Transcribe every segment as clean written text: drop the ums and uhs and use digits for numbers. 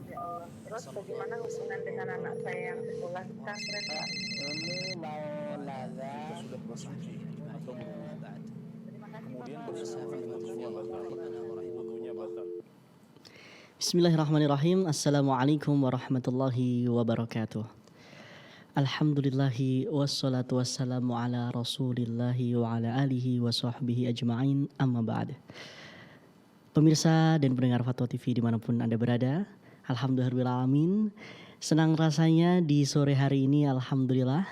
Ya Allah. Terus bagaimana hubungan dengan anak saya yang sekolah di pesantren, Pak? Ini mau nanya. sudah bersuci atau belum? Terima kasih, Kemudian Bapak. bersuci wudhunya batal. Wudhunya batal. Bismillahirrahmanirrahim. Assalamualaikum warahmatullahi wabarakatuh. Alhamdulillahi wassalatu wassalamu ala rasulillahi wa ala alihi wa sahbihi ajma'in, amma ba'd. Pemirsa dan pendengar Fatwa TV dimanapun Anda berada, alhamdulillahirrahmanirrahim. Senang rasanya di sore hari ini, alhamdulillah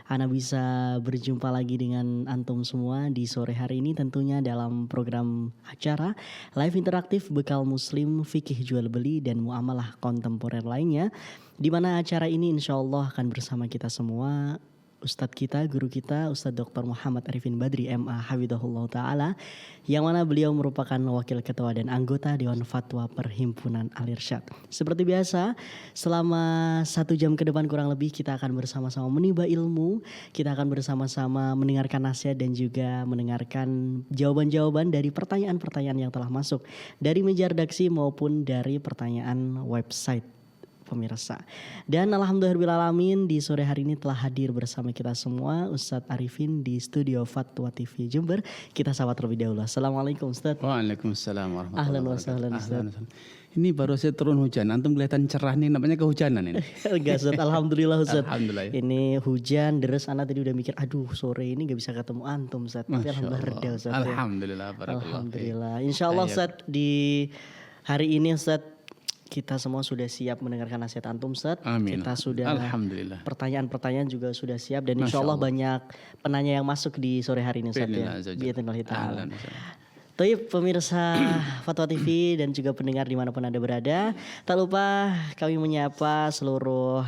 Ana bisa berjumpa lagi dengan antum semua di sore hari ini, tentunya dalam program acara live interaktif Bekal Muslim, Fikih Jual Beli dan Muamalah Kontemporer lainnya, di mana acara ini insya Allah akan bersama kita semua, Ustadz kita, guru kita, Ustadz Dr. Muhammad Arifin Badri MA Hafidhahullah Ta'ala, yang mana beliau merupakan wakil ketua dan anggota Dewan Fatwa Perhimpunan Al-Irsyad. Seperti biasa, selama 1 jam ke depan kurang lebih kita akan bersama-sama menimba ilmu, kita akan bersama-sama mendengarkan nasihat dan juga mendengarkan jawaban-jawaban dari pertanyaan-pertanyaan yang telah masuk dari meja redaksi maupun dari pertanyaan website pemirsa. Dan alhamdulillahirrahmanirrahim, di sore hari ini telah hadir bersama kita semua Ustadz Arifin di studio Fatwa TV Jember. Kita sapa terlebih dahulu. Assalamualaikum Ustadz. Waalaikumsalam warahmatullahi Ahlan wa wabarakatuh. sahlan Ustadz. Ini baru saja turun hujan, antum kelihatan cerah nih, namanya kehujanan ini. Enggak Ustadz, alhamdulillah Ustadz. Alhamdulillah ya. Ini hujan deras, anak tadi udah mikir, aduh sore ini gak bisa ketemu antum Ustadz. Tapi alhamdulillah reda Ustadz. Alhamdulillah, Alhamdulillah. Insya Allah Ustadz, di hari ini Ustadz kita semua sudah siap mendengarkan nasihat antum Ustadz. Amin. Kita sudah, alhamdulillah. Pertanyaan-pertanyaan juga sudah siap. Dan insya Allah banyak penanya yang masuk di sore hari ini Ustadz ya. Biidznillah ta'ala. Taib pemirsa Fatwa TV dan juga pendengar dimanapun Anda berada, tak lupa kami menyapa seluruh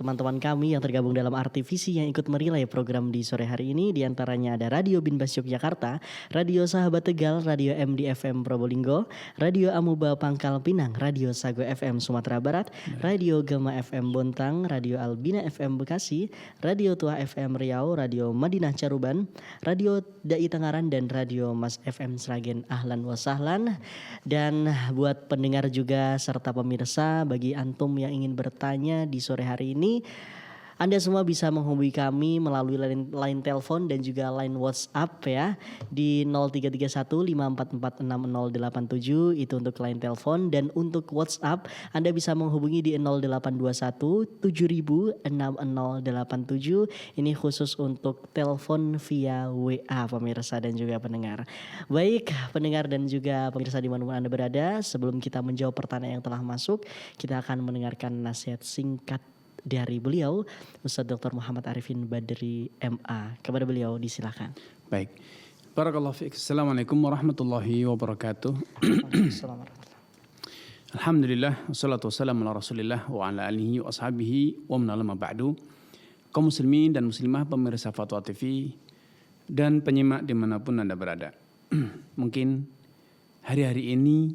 teman-teman kami yang tergabung dalam RTVC yang ikut merilai program di sore hari ini. Di antaranya ada Radio Binbas Yogyakarta, Radio Sahabat Tegal, Radio MDFM Probolinggo, Radio Amuba Pangkal Pinang, Radio Sago FM Sumatera Barat, Radio Gema FM Bontang, Radio Albina FM Bekasi, Radio Tua FM Riau, Radio Madinah Caruban, Radio Dai Tangaran dan Radio Mas FM Sragen. Ahlan wa sahlan. Dan buat pendengar juga serta pemirsa, bagi antum yang ingin bertanya di sore hari ini, Anda semua bisa menghubungi kami melalui line telepon dan juga line WhatsApp ya di 033154460087, itu untuk line telepon. Dan untuk WhatsApp Anda bisa menghubungi di 0821 706087. Ini khusus untuk telepon via WA pemirsa dan juga pendengar. Baik pendengar dan juga pemirsa dimanapun Anda berada, sebelum kita menjawab pertanyaan yang telah masuk, kita akan mendengarkan nasihat singkat dari beliau Ustadz Dr. Muhammad Arifin Badri MA. Kepada beliau disilakan. Baik. Barakallahu fiik. Assalamualaikum warahmatullahi wabarakatuh. Alhamdulillah wassalatu wassalamu ala Rasulillah wa ala alihi wa ashabihi wa man alama ba'du. Kaum muslimin dan muslimah pemirsa Fatwa TV dan penyimak dimanapun Anda berada. Mungkin hari-hari ini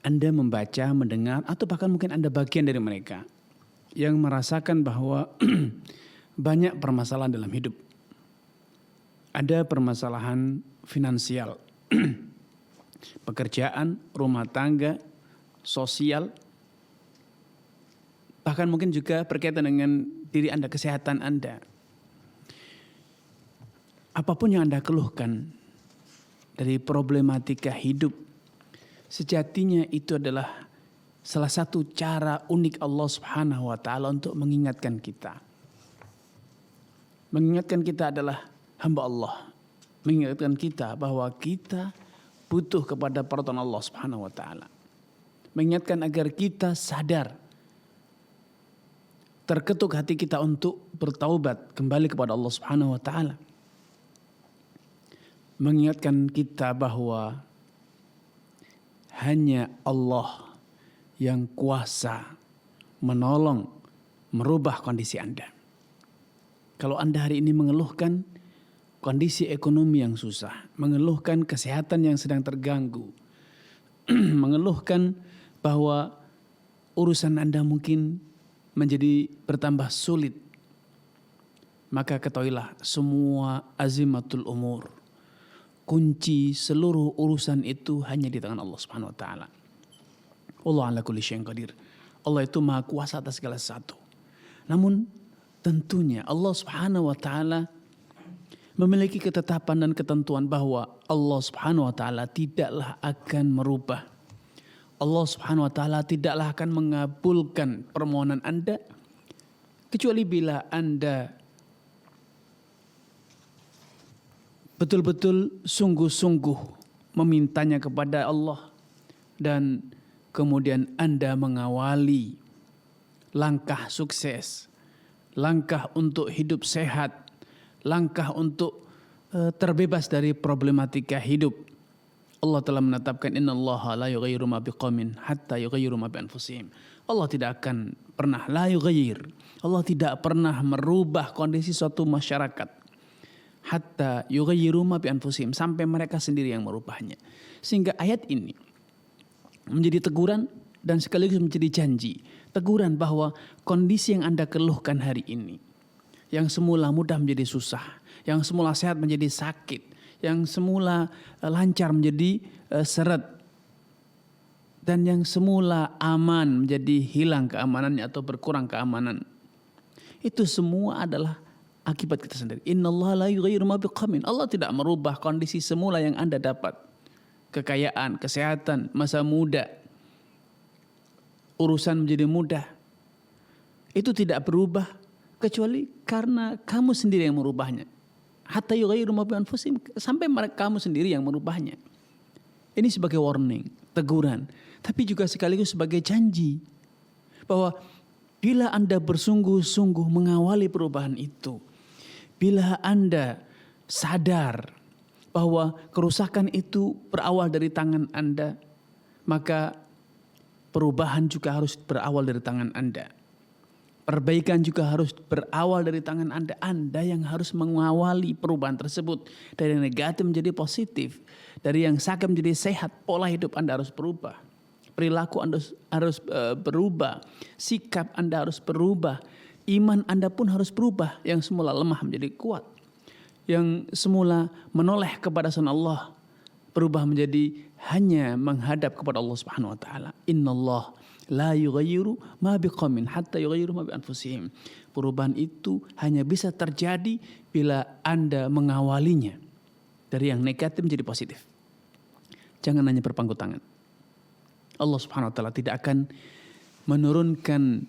Anda membaca, mendengar, atau bahkan mungkin Anda bagian dari mereka yang merasakan bahwa banyak permasalahan dalam hidup. Ada permasalahan finansial, pekerjaan, rumah tangga, sosial, bahkan mungkin juga berkaitan dengan diri Anda, kesehatan Anda. Apapun yang Anda keluhkan dari problematika hidup, sejatinya itu adalah salah satu cara unik Allah Subhanahu wa ta'ala untuk mengingatkan kita. Mengingatkan kita adalah hamba Allah. Mengingatkan kita bahwa kita butuh kepada pertolongan Allah Subhanahu wa ta'ala. Mengingatkan agar kita sadar, terketuk hati kita untuk bertaubat kembali kepada Allah Subhanahu wa ta'ala. Mengingatkan kita bahwa hanya Allah yang kuasa menolong, merubah kondisi Anda. Kalau Anda hari ini mengeluhkan kondisi ekonomi yang susah, mengeluhkan kesehatan yang sedang terganggu, mengeluhkan bahwa urusan Anda mungkin menjadi bertambah sulit, maka ketahuilah semua azimatul umur, kunci seluruh urusan itu hanya di tangan Allah Subhanahu wa taala. Allah ala kulli syai'in qadir. Allah itu maha kuasa atas segala sesuatu. Namun tentunya Allah Subhanahu wa taala memiliki ketetapan dan ketentuan bahwa Allah Subhanahu wa taala tidaklah akan merubah. Allah Subhanahu wa taala tidaklah akan mengabulkan permohonan Anda kecuali bila Anda betul-betul sungguh-sungguh memintanya kepada Allah dan kemudian Anda mengawali langkah sukses, langkah untuk hidup sehat, langkah untuk terbebas dari problematika hidup. Allah telah menetapkan innallaha la yughayyiru ma biqaumin hatta yughayyiru ma bi anfusihim. Allah tidak akan pernah la yughayyir. Allah tidak pernah merubah kondisi suatu masyarakat hatta yughayyiru ma bi anfusihim, sampai mereka sendiri yang merubahnya. Sehingga ayat ini menjadi teguran dan sekaligus menjadi janji. Teguran bahwa kondisi yang Anda keluhkan hari ini, yang semula mudah menjadi susah, yang semula sehat menjadi sakit, yang semula lancar menjadi seret, dan yang semula aman menjadi hilang keamanannya atau berkurang keamanan. Itu semua adalah akibat kita sendiri. Innallaha la yughayyiru ma biqaumin. Allah tidak merubah kondisi semula yang Anda dapat. Kekayaan, kesehatan, masa muda, urusan menjadi mudah. Itu tidak berubah kecuali karena kamu sendiri yang merubahnya. Hatta yughayyiru ma bi anfusihim, sampai kamu sendiri yang merubahnya. Ini sebagai warning, teguran, tapi juga sekaligus sebagai janji bahwa bila Anda bersungguh-sungguh mengawali perubahan itu, bila Anda sadar bahwa kerusakan itu berawal dari tangan Anda, maka perubahan juga harus berawal dari tangan Anda. Perbaikan juga harus berawal dari tangan Anda. Anda yang harus mengawali perubahan tersebut. Dari yang negatif menjadi positif. Dari yang sakit menjadi sehat. Pola hidup Anda harus berubah. Perilaku Anda harus berubah. Sikap Anda harus berubah. Iman Anda pun harus berubah. Yang semula lemah menjadi kuat. Yang semula menoleh kepada sana Allah, berubah menjadi hanya menghadap kepada Allah Subhanahu wa taala. Innallah la yughayyiru ma biqaumin hatta yughayyiru ma bi anfusihim. Perubahan itu hanya bisa terjadi bila Anda mengawalinya dari yang negatif menjadi positif. Jangan hanya berpangku tangan. Allah Subhanahu wa taala tidak akan menurunkan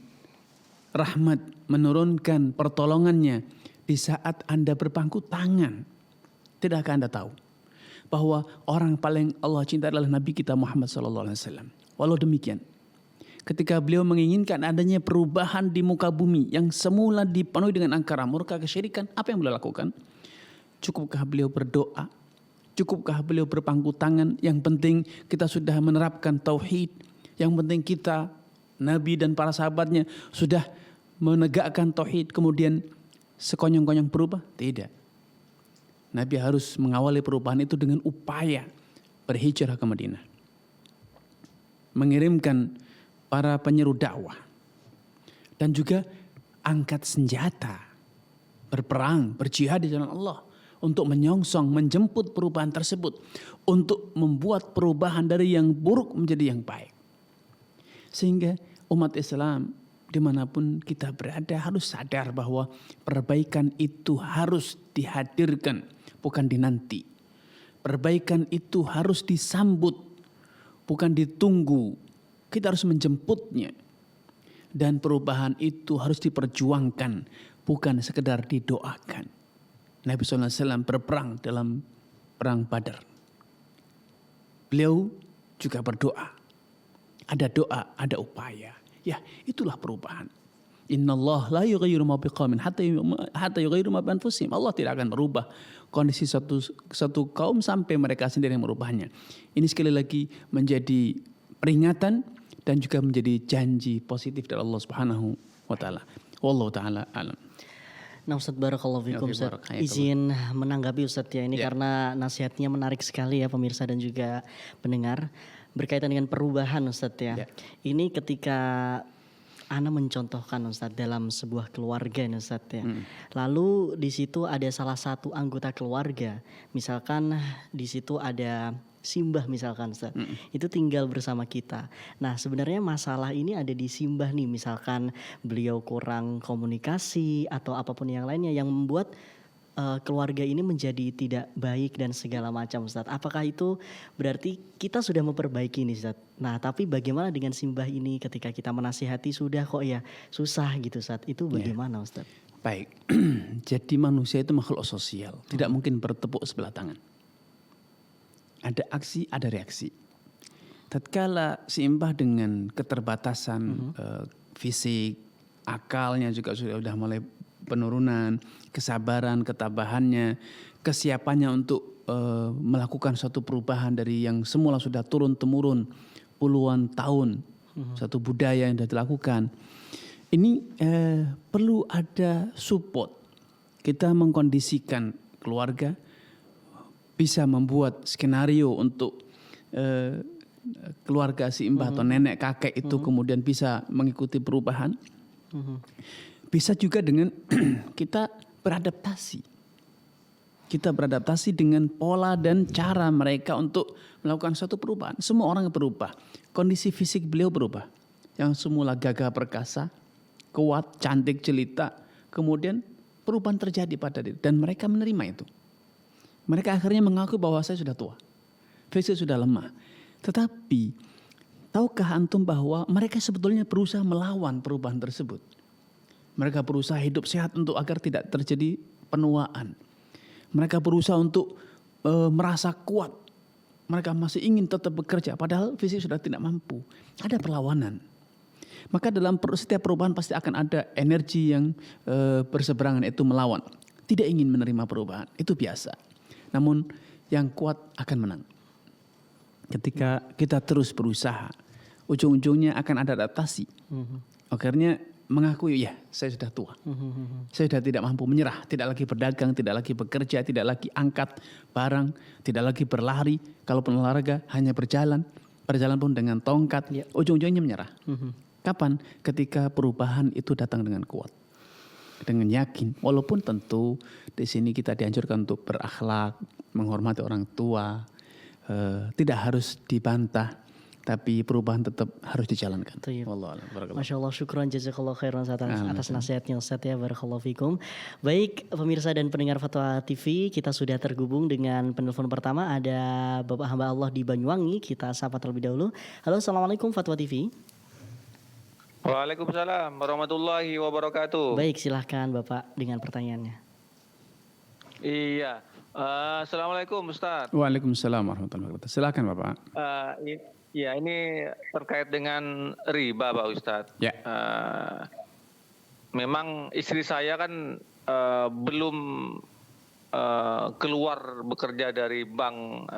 rahmat, menurunkan pertolongannya di saat Anda berpangku tangan. Tidakkah Anda tahu bahwa orang paling Allah cinta adalah Nabi kita Muhammad SAW. Walau demikian, ketika beliau menginginkan adanya perubahan di muka bumi yang semula dipenuhi dengan angkara murka kesyirikan, apa yang beliau lakukan? Cukupkah beliau berdoa? Cukupkah beliau berpangku tangan? Yang penting kita sudah menerapkan tauhid. Yang penting kita, Nabi dan para sahabatnya sudah menegakkan tauhid, kemudian sekonyong-konyong berubah? Tidak. Nabi harus mengawali perubahan itu dengan upaya berhijrah ke Madinah. Mengirimkan para penyeru dakwah. Dan juga angkat senjata. Berperang, berjihad di jalan Allah. Untuk menyongsong, menjemput perubahan tersebut. Untuk membuat perubahan dari yang buruk menjadi yang baik. Sehingga umat Islam dimanapun kita berada harus sadar bahwa perbaikan itu harus dihadirkan, bukan dinanti. Perbaikan itu harus disambut, bukan ditunggu. Kita harus menjemputnya. Dan perubahan itu harus diperjuangkan, bukan sekedar didoakan. Nabi SAW berperang dalam perang Badar. Beliau juga berdoa. Ada doa, ada upaya. Ya, itulah perubahan. Innallah la yughayyiru ma biqaumin hatta yughayyiru ma bi anfusihim. Allah tidak akan merubah kondisi satu kaum sampai mereka sendiri yang merubahnya. Ini sekali lagi menjadi peringatan dan juga menjadi janji positif dari Allah Subhanahu wa taala. Wallahu taala alam. Nah Ustadz barakallahu fikum Ustadz, izin menanggapi Ustadz ya ini karena nasihatnya menarik sekali ya pemirsa dan juga pendengar berkaitan dengan perubahan Ustadz ya. Ini ketika Ana mencontohkan Ustadz dalam sebuah keluarga nih Ustadz ya. Lalu di situ ada salah satu anggota keluarga, misalkan di situ ada simbah misalkan Ustadz, itu tinggal bersama kita. Nah sebenarnya masalah ini ada di simbah nih, misalkan beliau kurang komunikasi atau apapun yang lainnya yang membuat keluarga ini menjadi tidak baik dan segala macam Ustadz. Apakah itu berarti kita sudah memperbaiki nih Ustadz? Nah tapi bagaimana dengan simbah ini ketika kita menasihati sudah kok ya susah gitu Ustadz. Itu bagaimana Ustadz? Baik, jadi manusia itu makhluk sosial, tidak mungkin bertepuk sebelah tangan. Ada aksi, ada reaksi. Tatkala seimbah dengan keterbatasan fisik, akalnya juga sudah mulai penurunan, kesabaran, ketabahannya, kesiapannya untuk melakukan suatu perubahan dari yang semula sudah turun-temurun puluhan tahun, satu budaya yang sudah dilakukan. Ini perlu ada support. Kita mengkondisikan keluarga, bisa membuat skenario untuk keluarga seimbah atau nenek kakek itu kemudian bisa mengikuti perubahan. Bisa juga dengan kita beradaptasi. Kita beradaptasi dengan pola dan cara mereka untuk melakukan suatu perubahan. Semua orang berubah. Kondisi fisik beliau berubah. Yang semula gagah perkasa, kuat, cantik, jelita. Kemudian perubahan terjadi pada diri. Dan mereka menerima itu. Mereka akhirnya mengaku bahwa saya sudah tua. Fisik sudah lemah. Tetapi, tahukah antum bahwa mereka sebetulnya berusaha melawan perubahan tersebut. Mereka berusaha hidup sehat untuk agar tidak terjadi penuaan. Mereka berusaha untuk merasa kuat. Mereka masih ingin tetap bekerja padahal fisik sudah tidak mampu. Ada perlawanan. Maka dalam setiap perubahan pasti akan ada energi yang berseberangan, yaitu melawan. Tidak ingin menerima perubahan, itu biasa. Namun yang kuat akan menang. Ketika kita terus berusaha, ujung-ujungnya akan ada adaptasi. Akhirnya mengakui, ya saya sudah tua. Saya sudah tidak mampu, menyerah. Tidak lagi berdagang, tidak lagi bekerja, tidak lagi angkat barang, tidak lagi berlari. Kalaupun olahraga hanya berjalan. Berjalan pun dengan tongkat. Ujung-ujungnya menyerah. Kapan? Ketika perubahan itu datang dengan kuat. Dengan yakin. Walaupun tentu di sini kita dianjurkan untuk berakhlak, menghormati orang tua. Tidak harus dibantah. Tapi perubahan tetap harus dijalankan. Masya Allah, syukran jazakallah khairan atas nasihatnya Ustaz ya, barakallahu fikum. Baik pemirsa dan pendengar Fatwa TV, kita sudah terhubung dengan penelpon pertama. Ada Bapak hamba Allah di Banyuwangi, kita sapa terlebih dahulu. Halo, assalamualaikum Fatwa TV. Waalaikumsalam warahmatullahi wabarakatuh. Baik, silahkan Bapak dengan pertanyaannya. Iya, assalamualaikum Ustaz. Waalaikumsalam warahmatullahi wabarakatuh. Silakan Bapak. Ya, ini terkait dengan riba Pak Ustadz. Ya. Memang istri saya kan belum keluar bekerja dari bank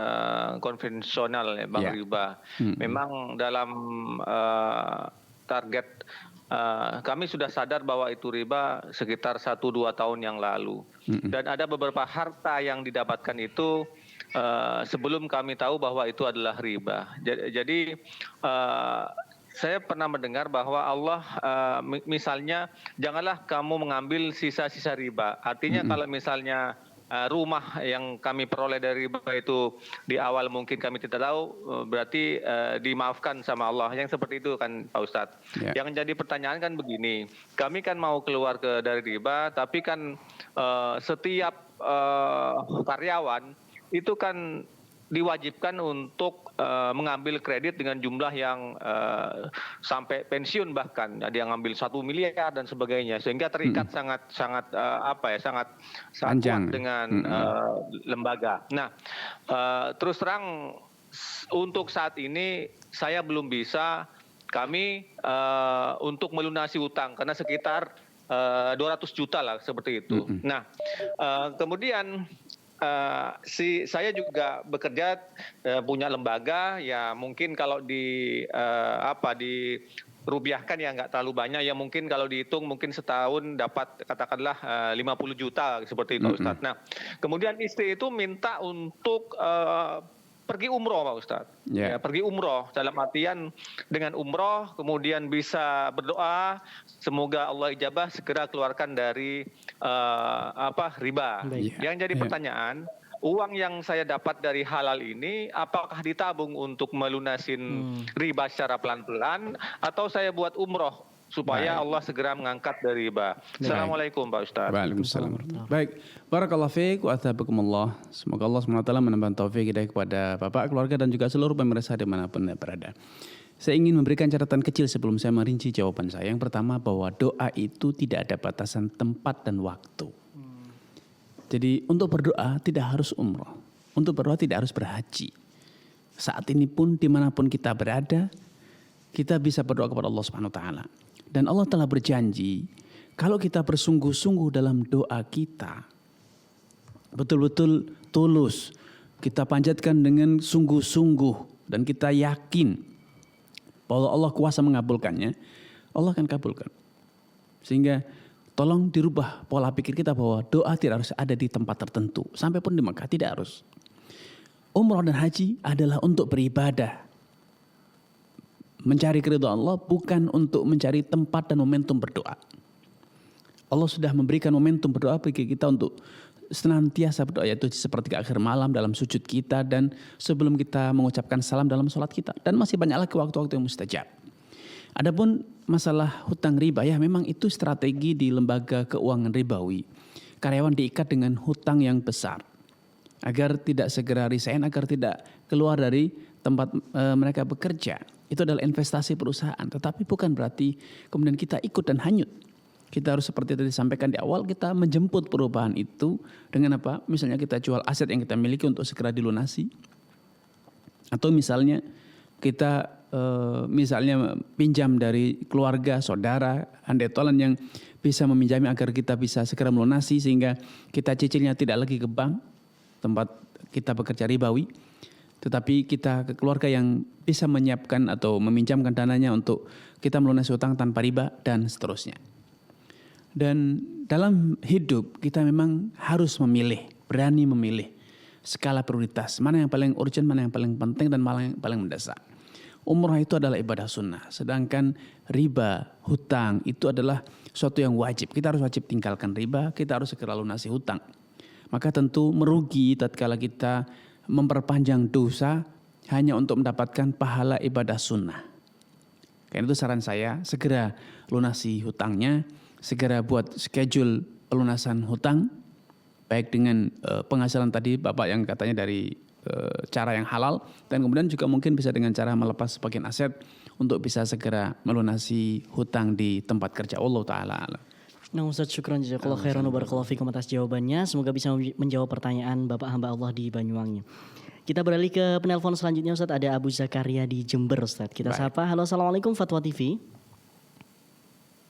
konvensional, ya, bank riba. Memang dalam target kami sudah sadar bahwa itu riba sekitar 1-2 tahun yang lalu. Dan ada beberapa harta yang didapatkan itu sebelum kami tahu bahwa itu adalah riba. Jadi saya pernah mendengar bahwa Allah misalnya janganlah kamu mengambil sisa-sisa riba. Artinya kalau misalnya rumah yang kami peroleh dari riba itu di awal mungkin kami tidak tahu, berarti dimaafkan sama Allah. Yang seperti itu kan Pak Ustadz. Yang jadi pertanyaan kan begini, kami kan mau keluar dari riba, tapi kan setiap karyawan itu kan diwajibkan untuk mengambil kredit dengan jumlah yang sampai pensiun, bahkan ada yang ngambil 1 miliar dan sebagainya, sehingga terikat sangat kuat dengan lembaga. Nah, terus terang untuk saat ini saya belum bisa kami untuk melunasi utang karena sekitar 200 juta lah seperti itu. Nah, kemudian saya juga bekerja punya lembaga, ya mungkin kalau dirupiahkan ya nggak terlalu banyak, ya mungkin kalau dihitung mungkin setahun dapat katakanlah 50 juta seperti itu Ustaz. Nah, kemudian istri itu minta untuk pergi umroh Pak Ustadz. Ya, pergi umroh dalam artian dengan umroh kemudian bisa berdoa semoga Allah ijabah segera keluarkan dari riba. Yang jadi pertanyaan, uang yang saya dapat dari halal ini apakah ditabung untuk melunasin riba secara pelan-pelan atau saya buat umroh supaya Allah segera mengangkat dari riba. Assalamualaikum Pak Ustadz. Waalaikumsalam. Baik, barakallahu fiik wa athabakumullah. Semoga Allah SWT menambah taufik hidayah kepada Bapak, keluarga dan juga seluruh pemirsa dimanapun berada. Saya ingin memberikan catatan kecil sebelum saya merinci jawaban saya. Yang pertama bahwa doa itu tidak ada batasan tempat dan waktu. Jadi untuk berdoa tidak harus umroh. Untuk berdoa tidak harus berhaji. Saat ini pun dimanapun kita berada, kita bisa berdoa kepada Allah Subhanahu Wa Taala. Dan Allah telah berjanji, kalau kita bersungguh-sungguh dalam doa kita, betul-betul tulus, kita panjatkan dengan sungguh-sungguh, dan kita yakin bahwa Allah kuasa mengabulkannya, Allah akan kabulkan. Sehingga tolong dirubah pola pikir kita bahwa doa tidak harus ada di tempat tertentu. Sampai pun di Mekah tidak harus. Umrah dan haji adalah untuk beribadah. Mencari keridhaan Allah bukan untuk mencari tempat dan momentum berdoa. Allah sudah memberikan momentum berdoa bagi kita untuk senantiasa berdoa, yaitu seperti akhir malam dalam sujud kita dan sebelum kita mengucapkan salam dalam sholat kita. Dan masih banyak lagi waktu-waktu yang mustajab. Adapun masalah hutang riba, ya memang itu strategi di lembaga keuangan ribawi. Karyawan diikat dengan hutang yang besar agar tidak segera resign, agar tidak keluar dari tempat mereka bekerja. Itu adalah investasi perusahaan, tetapi bukan berarti kemudian kita ikut dan hanyut. Kita harus seperti tadi disampaikan di awal, kita menjemput perubahan itu dengan apa? Misalnya kita jual aset yang kita miliki untuk segera dilunasi. Atau misalnya kita misalnya pinjam dari keluarga, saudara, handai tolan yang bisa meminjami agar kita bisa segera melunasi sehingga kita cicilnya tidak lagi ke bank tempat kita bekerja ribawi, tetapi kita ke keluarga yang bisa menyiapkan atau meminjamkan dananya untuk kita melunasi utang tanpa riba dan seterusnya. Dan dalam hidup kita memang harus memilih, berani memilih skala prioritas, mana yang paling urgent, mana yang paling penting dan mana yang paling mendesak. Umrah itu adalah ibadah sunnah, sedangkan riba, hutang itu adalah suatu yang wajib. Kita harus wajib tinggalkan riba, kita harus segera lunasi hutang. Maka tentu merugi tatkala kita memperpanjang dosa hanya untuk mendapatkan pahala ibadah sunnah. Karena itu saran saya, segera lunasi hutangnya, segera buat schedule pelunasan hutang, baik dengan penghasilan tadi Bapak yang katanya dari cara yang halal, dan kemudian juga mungkin bisa dengan cara melepas sebagian aset untuk bisa segera melunasi hutang di tempat kerja. Allah Ta'ala. Nah Ustadz, syukran jazakallahu khairan wa barakallahu fikum atas jawabannya. Semoga bisa menjawab pertanyaan Bapak hamba Allah di Banyuwangi. Kita beralih ke penelpon selanjutnya Ustadz. Ada Abu Zakaria di Jember Ustadz. Kita sapa. Halo, assalamualaikum Fatwa TV.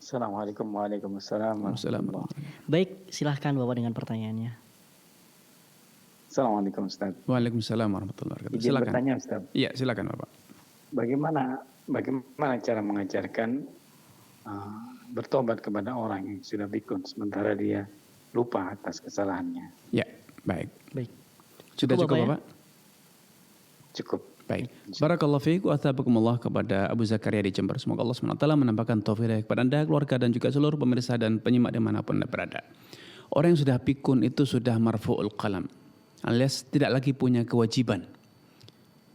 Assalamualaikum. Waalaikumsalam. Baik, silahkan Bapak dengan pertanyaannya. Assalamualaikum Ustaz. Waalaikumsalam warahmatullahi wabarakatuh. Izin Silakan. bertanya Ustaz. Iya, silakan Bapak. Bagaimana cara mengajarkan bertobat kepada orang yang sudah pikun sementara dia lupa atas kesalahannya? Ya, baik. Baik. Sudah cukup Bapak? Cukup. Baik. Barakallahu fiik wa athabakumullah kepada Abu Zakaria di Jember. Semoga Allah SWT menambahkan taufik kepada Anda, keluarga dan juga seluruh pemirsa dan penyimak dimanapun Anda berada. Orang yang sudah pikun itu sudah marfu'ul qalam, alias tidak lagi punya kewajiban.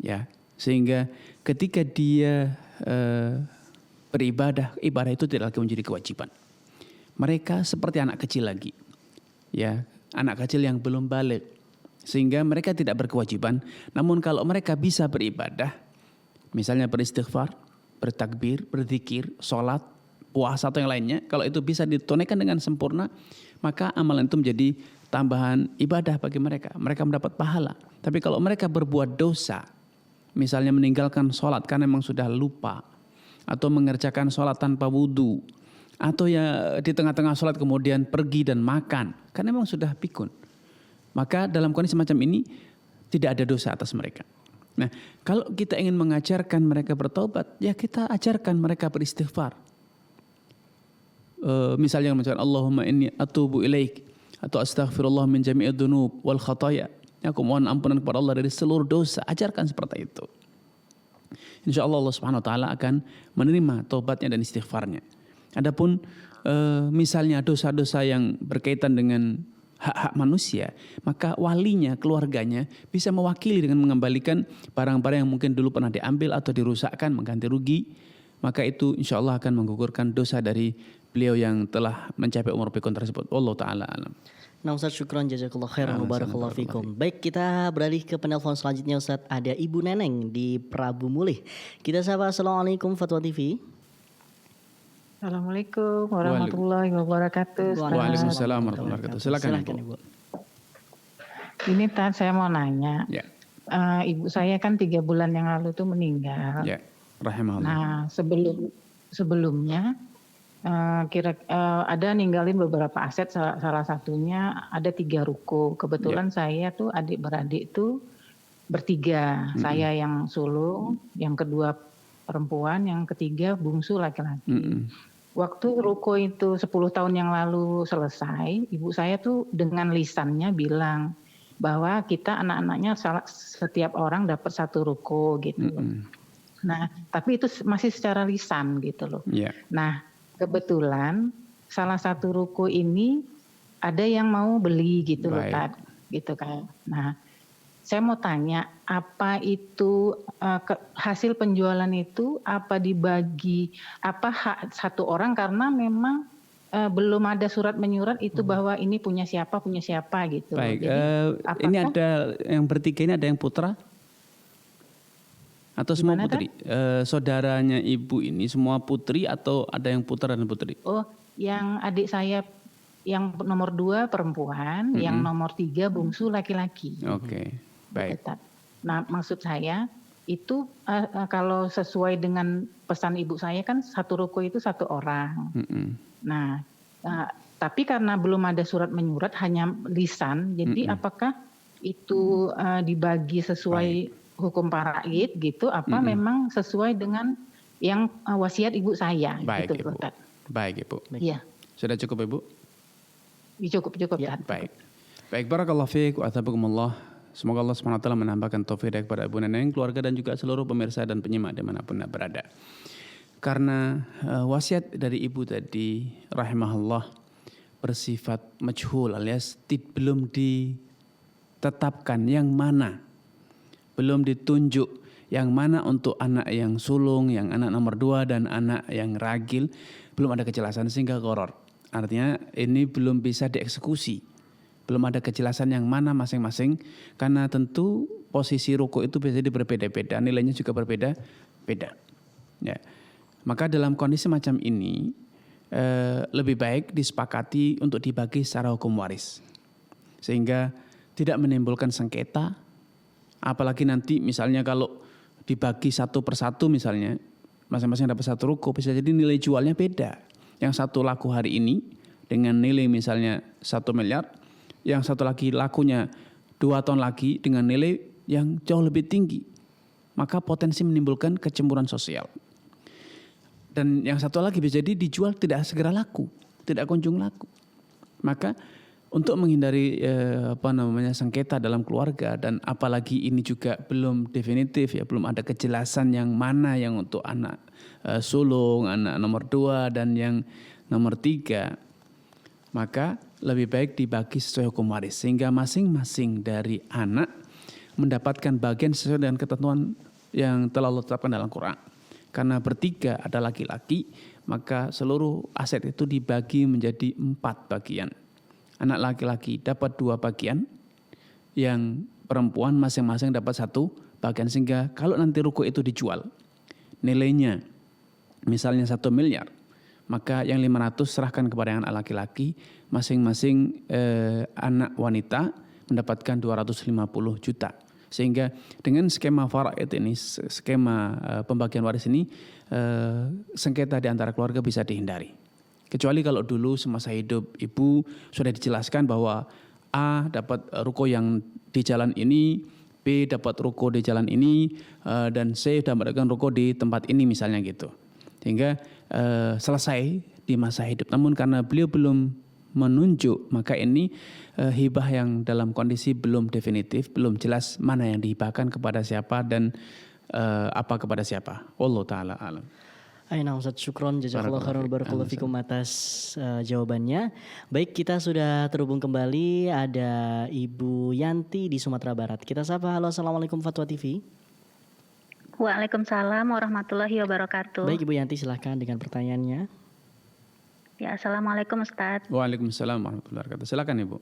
Ya, sehingga ketika dia beribadah, ibadah itu tidak lagi menjadi kewajiban. Mereka seperti anak kecil lagi. Ya, anak kecil yang belum balik. Sehingga mereka tidak berkewajiban. Namun kalau mereka bisa beribadah, misalnya beristighfar, bertakbir, berzikir, sholat, puasa atau yang lainnya, kalau itu bisa ditunaikan dengan sempurna, maka amalan itu menjadi tambahan ibadah bagi mereka. Mereka mendapat pahala. Tapi kalau mereka berbuat dosa, misalnya meninggalkan sholat karena memang sudah lupa, atau mengerjakan sholat tanpa wudhu, atau ya di tengah-tengah sholat kemudian pergi dan makan, karena memang sudah pikun, maka dalam kondisi semacam ini tidak ada dosa atas mereka. Nah, kalau kita ingin mengajarkan mereka bertaubat, ya kita ajarkan mereka beristighfar. Misalnya mengucapkan Allahumma inni atubu ilaik, atau astaghfirullah min jami'id dzunub wal khataya. Aku mohon ampunan kepada Allah dari seluruh dosa. Ajarkan seperti itu. Insya Allah Allah Subhanahu Wa Taala akan menerima taubatnya dan istighfarnya. Adapun misalnya dosa-dosa yang berkaitan dengan hak-hak manusia, maka walinya, keluarganya bisa mewakili dengan mengembalikan barang-barang yang mungkin dulu pernah diambil atau dirusakkan, mengganti rugi. Maka itu insya Allah akan menggugurkan dosa dari beliau yang telah mencapai umur pikun tersebut. Wallahu ta'ala alam. Nah Ustaz, syukron jazakallah khairan wa barakallahu fikum. Baik, kita beralih ke penelpon selanjutnya Ustaz. Ada Ibu Neneng di Prabu Mulih. Kita sapa. Assalamualaikum Fatwa TV. Assalamualaikum warahmatullahi wabarakatuh. Waalaikumsalam warahmatullahi wabarakatuh. Silakan Ibu. Ini saya mau nanya. Ya. Ibu saya kan 3 bulan yang lalu tuh meninggal. Ya, rahimahullah. Nah sebelumnya ada ninggalin beberapa aset. Salah satunya ada 3 ruko. Kebetulan saya tuh adik-beradik tuh bertiga. Saya yang sulung, yang kedua perempuan, yang ketiga bungsu laki-laki. Waktu ruko itu 10 tahun yang lalu selesai, ibu saya tuh dengan lisannya bilang bahwa kita anak-anaknya setiap orang dapat 1 ruko gitu. Nah, tapi itu masih secara lisan gitu loh. Yeah. Nah, kebetulan salah 1 ruko ini ada yang mau beli gitu loh, Tad, gitu kan. Nah, saya mau tanya, apa itu hasil penjualan itu apa dibagi, apa hak 1 orang karena memang belum ada surat menyurat itu bahwa ini punya siapa gitu. Baik, jadi, ini ada yang bertiga, ini ada yang putra atau semua putri? Saudaranya ibu ini semua putri atau ada yang putra dan putri? Oh, yang adik saya yang nomor 2 perempuan, yang nomor 3 bungsu laki-laki. Oke. Baik. Nah, maksud saya itu kalau sesuai dengan pesan ibu saya kan 1 ruko itu 1 orang. Nah, tapi karena belum ada surat menyurat, hanya lisan, jadi apakah itu dibagi sesuai hukum paraid gitu? Apa memang sesuai dengan yang wasiat ibu saya? Baik, gitu, Ibu. Baik, Ibu. Iya. Sudah cukup, Ibu? Cukup. Ya, baik. Baik, barakallahu fiik wa athabakumullah. Semoga Allah SWT menambahkan taufik kepada Ibu Neneng, keluarga dan juga seluruh pemirsa dan penyimak dimanapun berada. Karena wasiat dari ibu tadi rahimahullah bersifat majhul alias belum ditetapkan yang mana, belum ditunjuk yang mana untuk anak yang sulung, yang anak nomor 2 dan anak yang ragil, belum ada kejelasan sehingga qoror. Artinya ini belum bisa dieksekusi. Belum ada kejelasan yang mana masing-masing, karena tentu posisi ruko itu bisa jadi berbeda-beda, nilainya juga berbeda-beda. Ya. Maka dalam kondisi macam ini lebih baik disepakati untuk dibagi secara hukum waris, sehingga tidak menimbulkan sengketa. Apalagi nanti misalnya kalau dibagi 1 per 1 misalnya, masing-masing dapat 1 ruko, bisa jadi nilai jualnya beda. Yang 1 laku hari ini dengan nilai misalnya 1 miliar. Yang 1 lagi lakunya 2 tahun lagi dengan nilai yang jauh lebih tinggi. Maka potensi menimbulkan kecemburuan sosial. Dan yang 1 lagi bisa jadi dijual tidak segera laku, tidak kunjung laku. Maka untuk menghindari sengketa dalam keluarga, dan apalagi ini juga belum definitif ya, belum ada kejelasan yang mana yang untuk anak sulung, anak nomor 2 dan yang nomor 3, maka lebih baik dibagi sesuai hukum waris sehingga masing-masing dari anak mendapatkan bagian sesuai dengan ketentuan yang telah Allah tetapkan dalam Quran. Karena bertiga ada laki-laki, maka seluruh aset itu dibagi menjadi 4 bagian. Anak laki-laki dapat 2 bagian, yang perempuan masing-masing dapat 1 bagian, sehingga kalau nanti ruko itu dijual nilainya misalnya 1 miliar, maka yang 500 serahkan kepada yang anak laki-laki, masing-masing anak wanita mendapatkan 250 juta. Sehingga dengan skema faraid ini, skema pembagian waris ini, sengketa di antara keluarga bisa dihindari. Kecuali kalau dulu semasa hidup ibu sudah dijelaskan bahwa A dapat ruko yang di jalan ini, B dapat ruko di jalan ini, dan C dapatkan ruko di tempat ini misalnya gitu. Sehingga selesai di masa hidup. Namun karena beliau belum menunjuk, maka ini hibah yang dalam kondisi belum definitif, belum jelas mana yang dihibahkan kepada siapa dan apa kepada siapa. Wallahu taala alam. Aina Ustaz, syukron jazakallahu khairan barakallahu fikum atas jawabannya. Baik, kita sudah terhubung kembali, ada Ibu Yanti di Sumatera Barat. Kita sapa. Halo, assalamualaikum Fatwa TV. Waalaikumsalam warahmatullahi wabarakatuh. Baik Ibu Yanti, silahkan dengan pertanyaannya. Ya, assalamualaikum Ustadz. Waalaikumsalam warahmatullahi wabarakatuh. Silakan Ibu.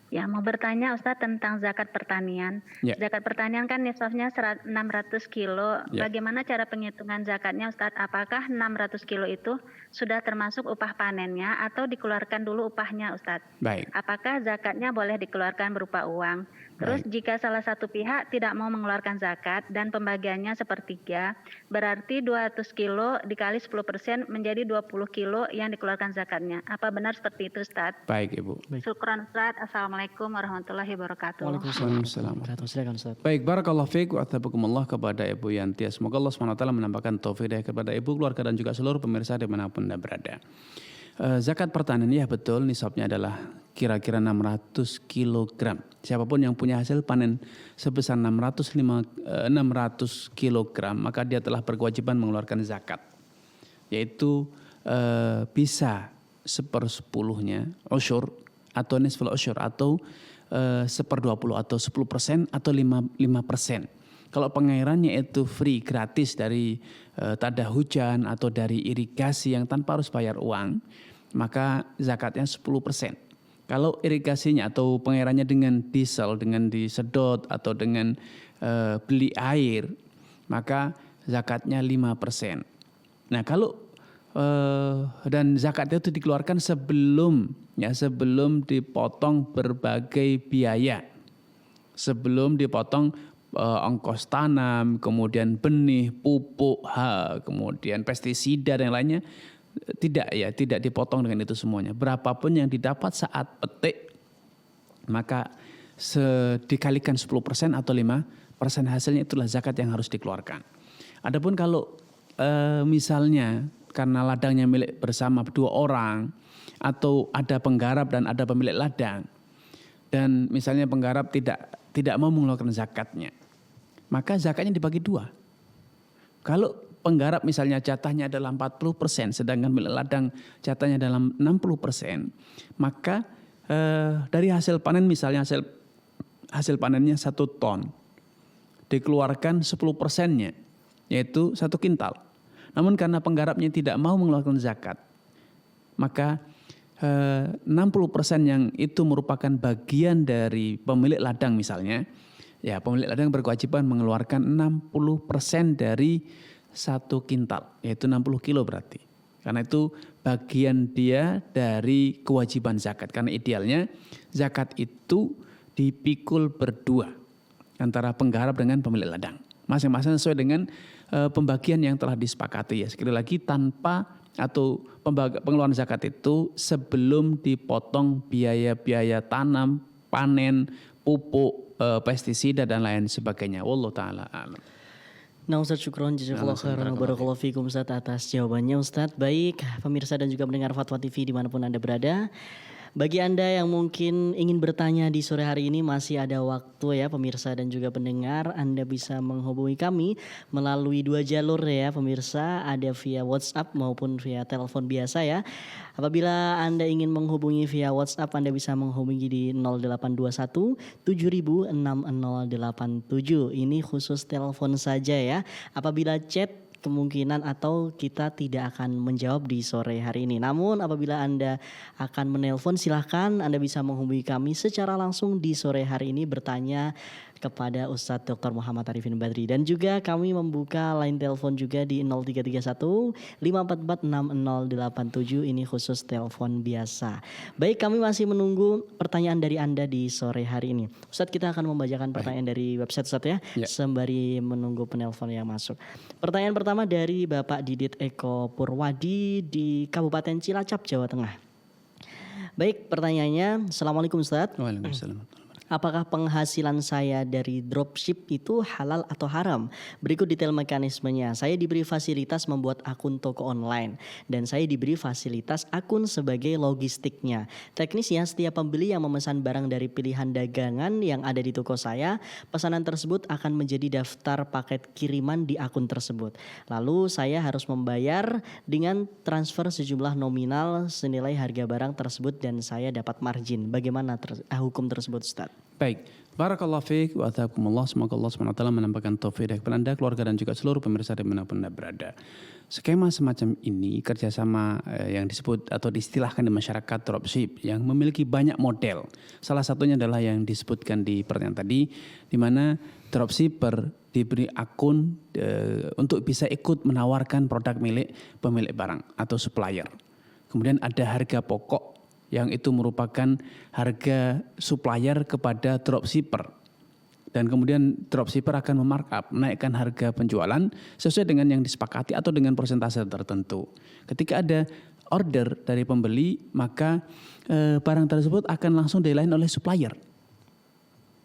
Ya, mau bertanya Ustadz tentang zakat pertanian. Ya. Zakat pertanian kan nisabnya 600 kilo. Ya. Bagaimana cara penghitungan zakatnya Ustadz? Apakah 600 kilo itu sudah termasuk upah panennya atau dikeluarkan dulu upahnya Ustadz? Baik. Apakah zakatnya boleh dikeluarkan berupa uang? Terus jika salah satu pihak tidak mau mengeluarkan zakat dan pembagiannya sepertiga, berarti 200 kilo dikali 10% menjadi 20 kilo yang dikeluarkan zakatnya. Apa benar seperti itu Ustadz? Baik Ibu. Syukran Ustadz. Assalamualaikum warahmatullahi wabarakatuh. Waalaikumsalam. Silakan Ustaz. Baik, barakallahu fiik wa athabakumullah kepada Ibu Yanti. Semoga Allah SWT menambahkan taufik kepada Ibu, keluarga dan juga seluruh pemirsa dimanapun Anda berada. Zakat pertanian, ya betul, nisabnya adalah kira-kira 600 kg. Siapapun yang punya hasil panen sebesar 600 kg, maka dia telah berkewajiban mengeluarkan zakat. Yaitu bisa 1/10-nya usyur atau nisful usyur atau 1/20 atau 10% atau 5%. Kalau pengairannya itu free, gratis dari tak ada hujan atau dari irigasi yang tanpa harus bayar uang, maka zakatnya 10%. Kalau irigasinya atau pengairannya dengan diesel, dengan disedot atau dengan beli air, maka zakatnya 5%. Nah, kalau dan zakatnya itu dikeluarkan sebelum dipotong berbagai biaya, sebelum dipotong ongkos tanam, kemudian benih, pupuk, kemudian pestisida dan lainnya, tidak dipotong dengan itu semuanya. Berapapun yang didapat saat petik, maka dikalikan 10% atau 5% hasilnya, itulah zakat yang harus dikeluarkan. Adapun kalau misalnya karena ladangnya milik bersama 2 orang, atau ada penggarap dan ada pemilik ladang, dan misalnya penggarap tidak mau mengeluarkan zakatnya, maka zakatnya dibagi 2. Kalau penggarap misalnya jatahnya adalah 40%, sedangkan milik ladang jatahnya dalam 60%, maka dari hasil panen, misalnya hasil panennya 1 ton, dikeluarkan 10%-nya, yaitu 1 kintal. Namun karena penggarapnya tidak mau mengeluarkan zakat, maka 60% yang itu merupakan bagian dari pemilik ladang misalnya, ya pemilik ladang berkewajiban mengeluarkan 60% dari 1 kintal, yaitu 60 kilo berarti. Karena itu bagian dia dari kewajiban zakat. Karena idealnya zakat itu dipikul berdua antara penggarap dengan pemilik ladang. Masing-masing sesuai dengan pembagian yang telah disepakati, ya. Sekali lagi, tanpa atau pengeluaran zakat itu sebelum dipotong biaya-biaya tanam, panen, pupuk, pestisida dan lain sebagainya. Wallahu taala alam. Nah Ustaz, syukron jazakallahu khairan wa barakallahu fikum Ustaz atas jawabannya Ustaz. Baik, pemirsa dan juga mendengar Fatwa TV dimanapun Anda berada. Bagi Anda yang mungkin ingin bertanya di sore hari ini, masih ada waktu ya pemirsa dan juga pendengar. Anda bisa menghubungi kami melalui 2 jalur ya pemirsa. Ada via WhatsApp maupun via telepon biasa ya. Apabila Anda ingin menghubungi via WhatsApp, Anda bisa menghubungi di 0821 706087. Ini khusus telepon saja ya. Apabila chat, kemungkinan atau kita tidak akan menjawab di sore hari ini. Namun apabila Anda akan menelpon, silahkan Anda bisa menghubungi kami secara langsung di sore hari ini bertanya kepada Ustadz Dr. Muhammad Arifin Badri. Dan juga kami membuka line telepon juga di 0331 544 6087. Ini khusus telepon biasa. Baik, kami masih menunggu pertanyaan dari Anda di sore hari ini. Ustadz, kita akan membacakan pertanyaan dari website Ustadz ya. Sembari menunggu penelpon yang masuk. Pertanyaan pertama dari Bapak Didit Eko Purwadi di Kabupaten Cilacap, Jawa Tengah. Baik, pertanyaannya, Assalamualaikum Ustadz. Waalaikumsalam. Apakah penghasilan saya dari dropship itu halal atau haram? Berikut detail mekanismenya. Saya diberi fasilitas membuat akun toko online dan saya diberi fasilitas akun sebagai logistiknya. Teknisnya, setiap pembeli yang memesan barang dari pilihan dagangan yang ada di toko saya, pesanan tersebut akan menjadi daftar paket kiriman di akun tersebut. Lalu saya harus membayar dengan transfer sejumlah nominal senilai harga barang tersebut dan saya dapat margin. Bagaimana hukum tersebut, Ustaz? Baik, barakallahu fiik wa athakumullah. Semoga Allah SWT menampakkan taufik kepada Anda, keluarga dan juga seluruh pemirsa dimanapun Anda berada. Skema semacam ini kerjasama yang disebut atau diistilahkan di masyarakat dropship yang memiliki banyak model. Salah satunya adalah yang disebutkan di pertanyaan tadi, di mana dropshipper diberi akun untuk bisa ikut menawarkan produk milik pemilik barang atau supplier. Kemudian ada harga pokok yang itu merupakan harga supplier kepada dropshipper. Dan kemudian dropshipper akan memarkup, menaikkan harga penjualan sesuai dengan yang disepakati atau dengan persentase tertentu. Ketika ada order dari pembeli, maka barang tersebut akan langsung dilayani oleh supplier.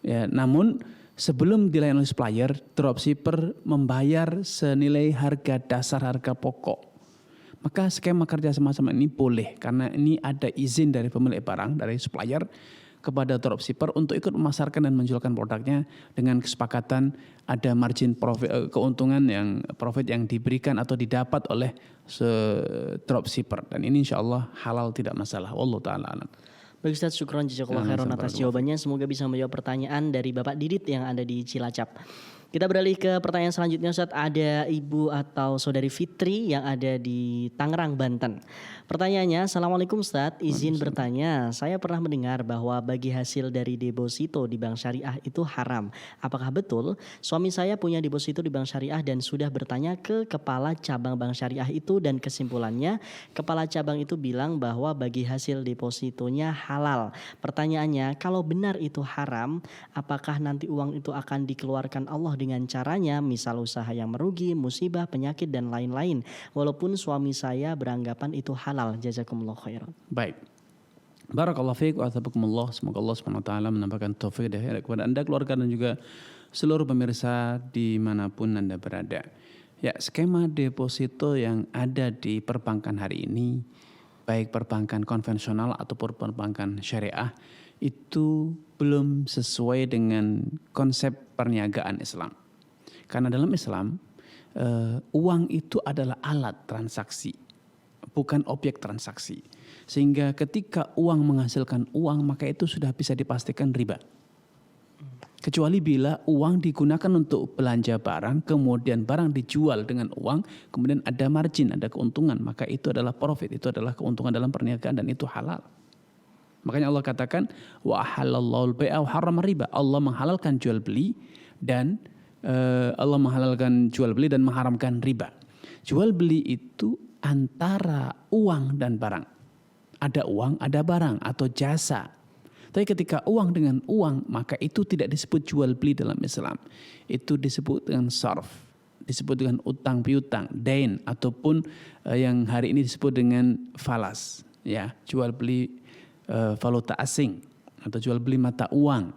Ya, namun sebelum dilayani oleh supplier, dropshipper membayar senilai harga dasar, harga pokok. Maka skema kerja semacam ini boleh karena ini ada izin dari pemilik barang, dari supplier kepada dropshipper untuk ikut memasarkan dan menjualkan produknya dengan kesepakatan ada margin profit, keuntungan yang profit yang diberikan atau didapat oleh dropshipper, dan ini insyaallah halal, tidak masalah. Wallahu taala alam. Baik Ustaz, syukron jazakallahu khairan atas jawabannya. Semoga bisa menjawab pertanyaan dari Bapak Didit yang ada di Cilacap. Kita beralih ke pertanyaan selanjutnya, Ustaz. Ada ibu atau saudari Fitri yang ada di Tangerang, Banten. Pertanyaannya, Assalamualaikum Ustaz, izin bertanya. Saya pernah mendengar bahwa bagi hasil dari deposito di bank syariah itu haram. Apakah betul? Suami saya punya deposito di bank syariah dan sudah bertanya ke kepala cabang bank syariah itu, dan kesimpulannya kepala cabang itu bilang bahwa bagi hasil depositonya halal. Pertanyaannya, kalau benar itu haram, apakah nanti uang itu akan dikeluarkan Allah dengan caranya, misal usaha yang merugi, musibah, penyakit dan lain-lain, walaupun suami saya beranggapan itu halal? Jazakumullah khairan. Baik, barakallahu fiik wa athabakumullah. Semoga Allah SWT menampakkan taufik kepada Anda, keluarga dan juga seluruh pemirsa dimanapun Anda berada. Ya, skema deposito yang ada di perbankan hari ini, baik perbankan konvensional ataupun perbankan syariah, itu belum sesuai dengan konsep perniagaan Islam. Karena dalam Islam, uang itu adalah alat transaksi, bukan objek transaksi. Sehingga ketika uang menghasilkan uang, maka itu sudah bisa dipastikan riba. Kecuali bila uang digunakan untuk belanja barang, kemudian barang dijual dengan uang, kemudian ada margin, ada keuntungan, maka itu adalah profit, itu adalah keuntungan dalam perniagaan dan itu halal. Makanya Allah katakan wa halallahu al-bai'a wa harrama riba. Allah menghalalkan jual beli dan mengharamkan riba. Jual beli itu antara uang dan barang. Ada uang, ada barang atau jasa. Tapi ketika uang dengan uang, maka itu tidak disebut jual beli dalam Islam. Itu disebut dengan sarf, disebut dengan utang piutang, dain, ataupun yang hari ini disebut dengan falas. Ya, jual beli valuta asing atau jual beli mata uang.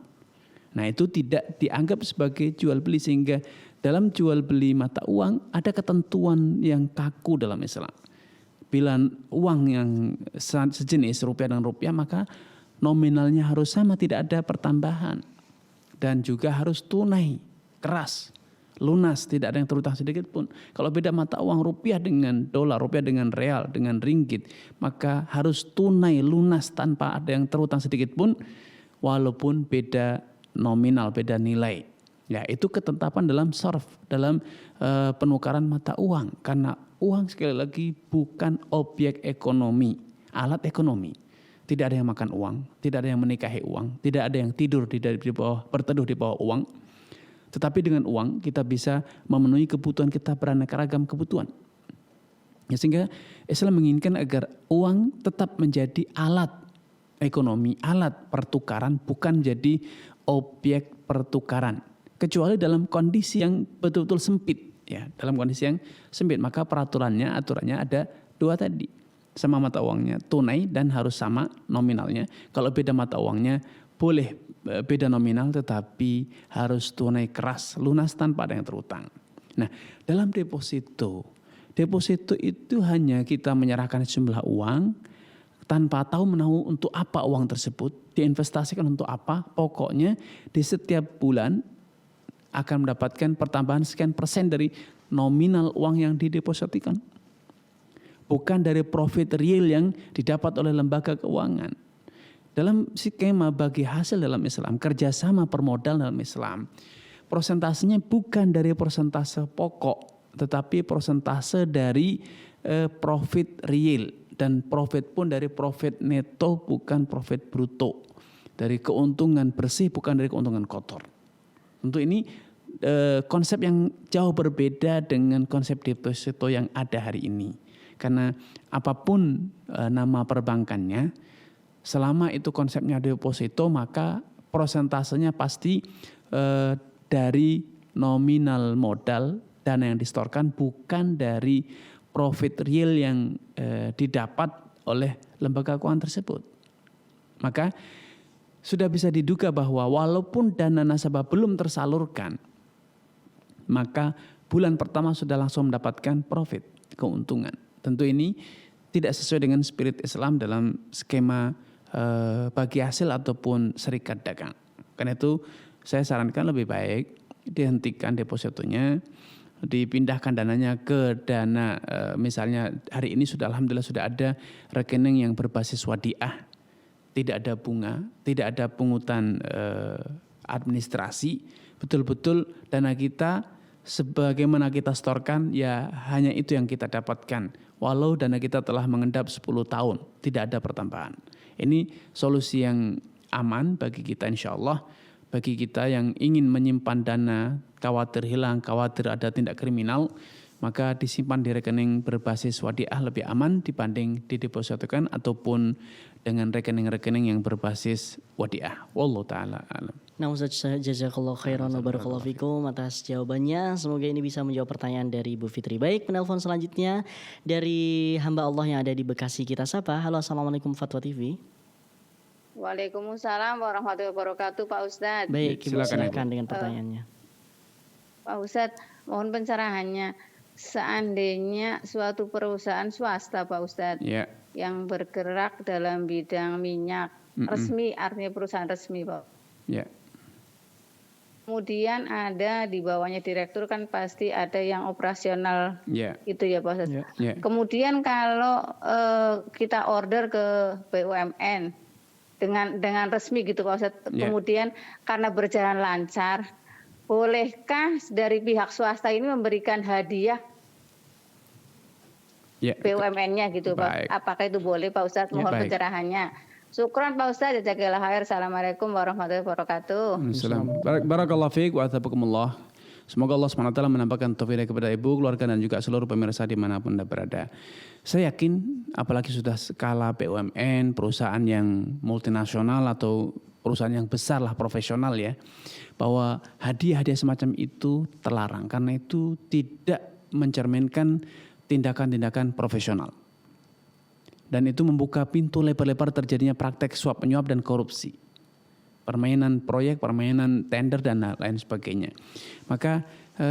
Nah, itu tidak dianggap sebagai jual beli, sehingga dalam jual beli mata uang ada ketentuan yang kaku dalam Islam. Bila uang yang sejenis rupiah dengan rupiah, maka nominalnya harus sama, tidak ada pertambahan, dan juga harus tunai, keras, lunas, tidak ada yang terutang sedikit pun. Kalau beda mata uang rupiah dengan dolar, rupiah dengan real, dengan ringgit, maka harus tunai, lunas, tanpa ada yang terutang sedikit pun, walaupun beda nominal, beda nilai. Ya, itu ketetapan dalam sarf, dalam penukaran mata uang. Karena uang sekali lagi bukan objek ekonomi, alat ekonomi. Tidak ada yang makan uang, tidak ada yang menikahi uang, tidak ada yang tidur di bawah, berteduh di bawah uang. Tetapi dengan uang kita bisa memenuhi kebutuhan kita, beraneka ragam kebutuhan. Ya, sehingga Islam menginginkan agar uang tetap menjadi alat ekonomi, alat pertukaran, bukan menjadi objek pertukaran. Kecuali dalam kondisi yang betul-betul sempit. Ya, dalam kondisi yang sempit, maka aturannya ada dua tadi. Sama mata uangnya tunai dan harus sama nominalnya. Kalau beda mata uangnya boleh beda nominal tetapi harus tunai keras, lunas tanpa ada yang terutang. Nah, dalam deposito itu hanya kita menyerahkan sejumlah uang tanpa tahu menahu untuk apa uang tersebut, diinvestasikan untuk apa. Pokoknya di setiap bulan akan mendapatkan pertambahan sekian persen dari nominal uang yang didepositikan. Bukan dari profit real yang didapat oleh lembaga keuangan. Dalam skema bagi hasil dalam Islam, kerjasama permodal dalam Islam, prosentasenya bukan dari persentase pokok, tetapi persentase dari profit real. Dan profit pun dari profit neto, bukan profit bruto. Dari keuntungan bersih, bukan dari keuntungan kotor. Tentu ini konsep yang jauh berbeda dengan konsep deposito yang ada hari ini. Karena apapun nama perbankannya, selama itu konsepnya deposito, maka prosentasenya pasti dari nominal modal dana yang disetorkan, bukan dari profit real yang didapat oleh lembaga keuangan tersebut. Maka sudah bisa diduga bahwa walaupun dana nasabah belum tersalurkan, maka bulan pertama sudah langsung mendapatkan profit, keuntungan. Tentu ini tidak sesuai dengan spirit Islam dalam skema bagi hasil ataupun serikat dagang. Karena itu saya sarankan lebih baik dihentikan depositonya, dipindahkan dananya ke dana misalnya hari ini alhamdulillah sudah ada rekening yang berbasis wadiah, tidak ada bunga, tidak ada pungutan administrasi, betul-betul dana kita sebagaimana kita setorkan ya hanya itu yang kita dapatkan, walau dana kita telah mengendap 10 tahun, tidak ada pertambahan. Ini solusi yang aman bagi kita insya Allah. Bagi kita yang ingin menyimpan dana, khawatir hilang, khawatir ada tindak kriminal, maka disimpan di rekening berbasis wadiah lebih aman dibanding didepositokan ataupun dengan rekening-rekening yang berbasis wadiah. Wallahu ta'ala alam. Nah Ustaz, jazakallahu khairan wa barakallahu fikum atas jawabannya. Semoga ini bisa menjawab pertanyaan dari Bu Fitri. Baik, penelpon selanjutnya dari hamba Allah yang ada di Bekasi, kita sapa. Halo, assalamualaikum Fatwa TV. Waalaikumsalam warahmatullahi wabarakatuh, Pak Ustadz. Baik, Ibu silakan Ibu. dengan pertanyaannya. Pak Ustadz, mohon pencerahannya. Seandainya suatu perusahaan swasta, Pak Ustadz, yang bergerak dalam bidang minyak, resmi, artinya perusahaan resmi, Pak. Ya. Kemudian ada di bawahnya direktur, kan pasti ada yang operasional, itu ya Pak Ustadz. Kemudian kalau kita order ke BUMN dengan resmi gitu Pak Ustadz, kemudian karena berjalan lancar, bolehkah dari pihak swasta ini memberikan hadiah BUMN-nya gitu Pak? Apakah itu boleh Pak Ustadz? Mohon pencerahannya. Syukran Pak Ustadz. Jazakallahu khair. Assalamualaikum warahmatullahi wabarakatuh. Barakallahu fiik wa athabakumullah. Semoga Allah SWT menampakkan taufik kepada ibu, keluarga dan juga seluruh pemirsa dimanapun Anda berada. Saya yakin apalagi sudah skala BUMN, perusahaan yang multinasional atau perusahaan yang besar lah, profesional ya, bahwa hadiah-hadiah semacam itu terlarang karena itu tidak mencerminkan tindakan-tindakan profesional. Dan itu membuka pintu lebar-lebar terjadinya praktek suap menyuap dan korupsi. Permainan proyek, permainan tender dan lain sebagainya. Maka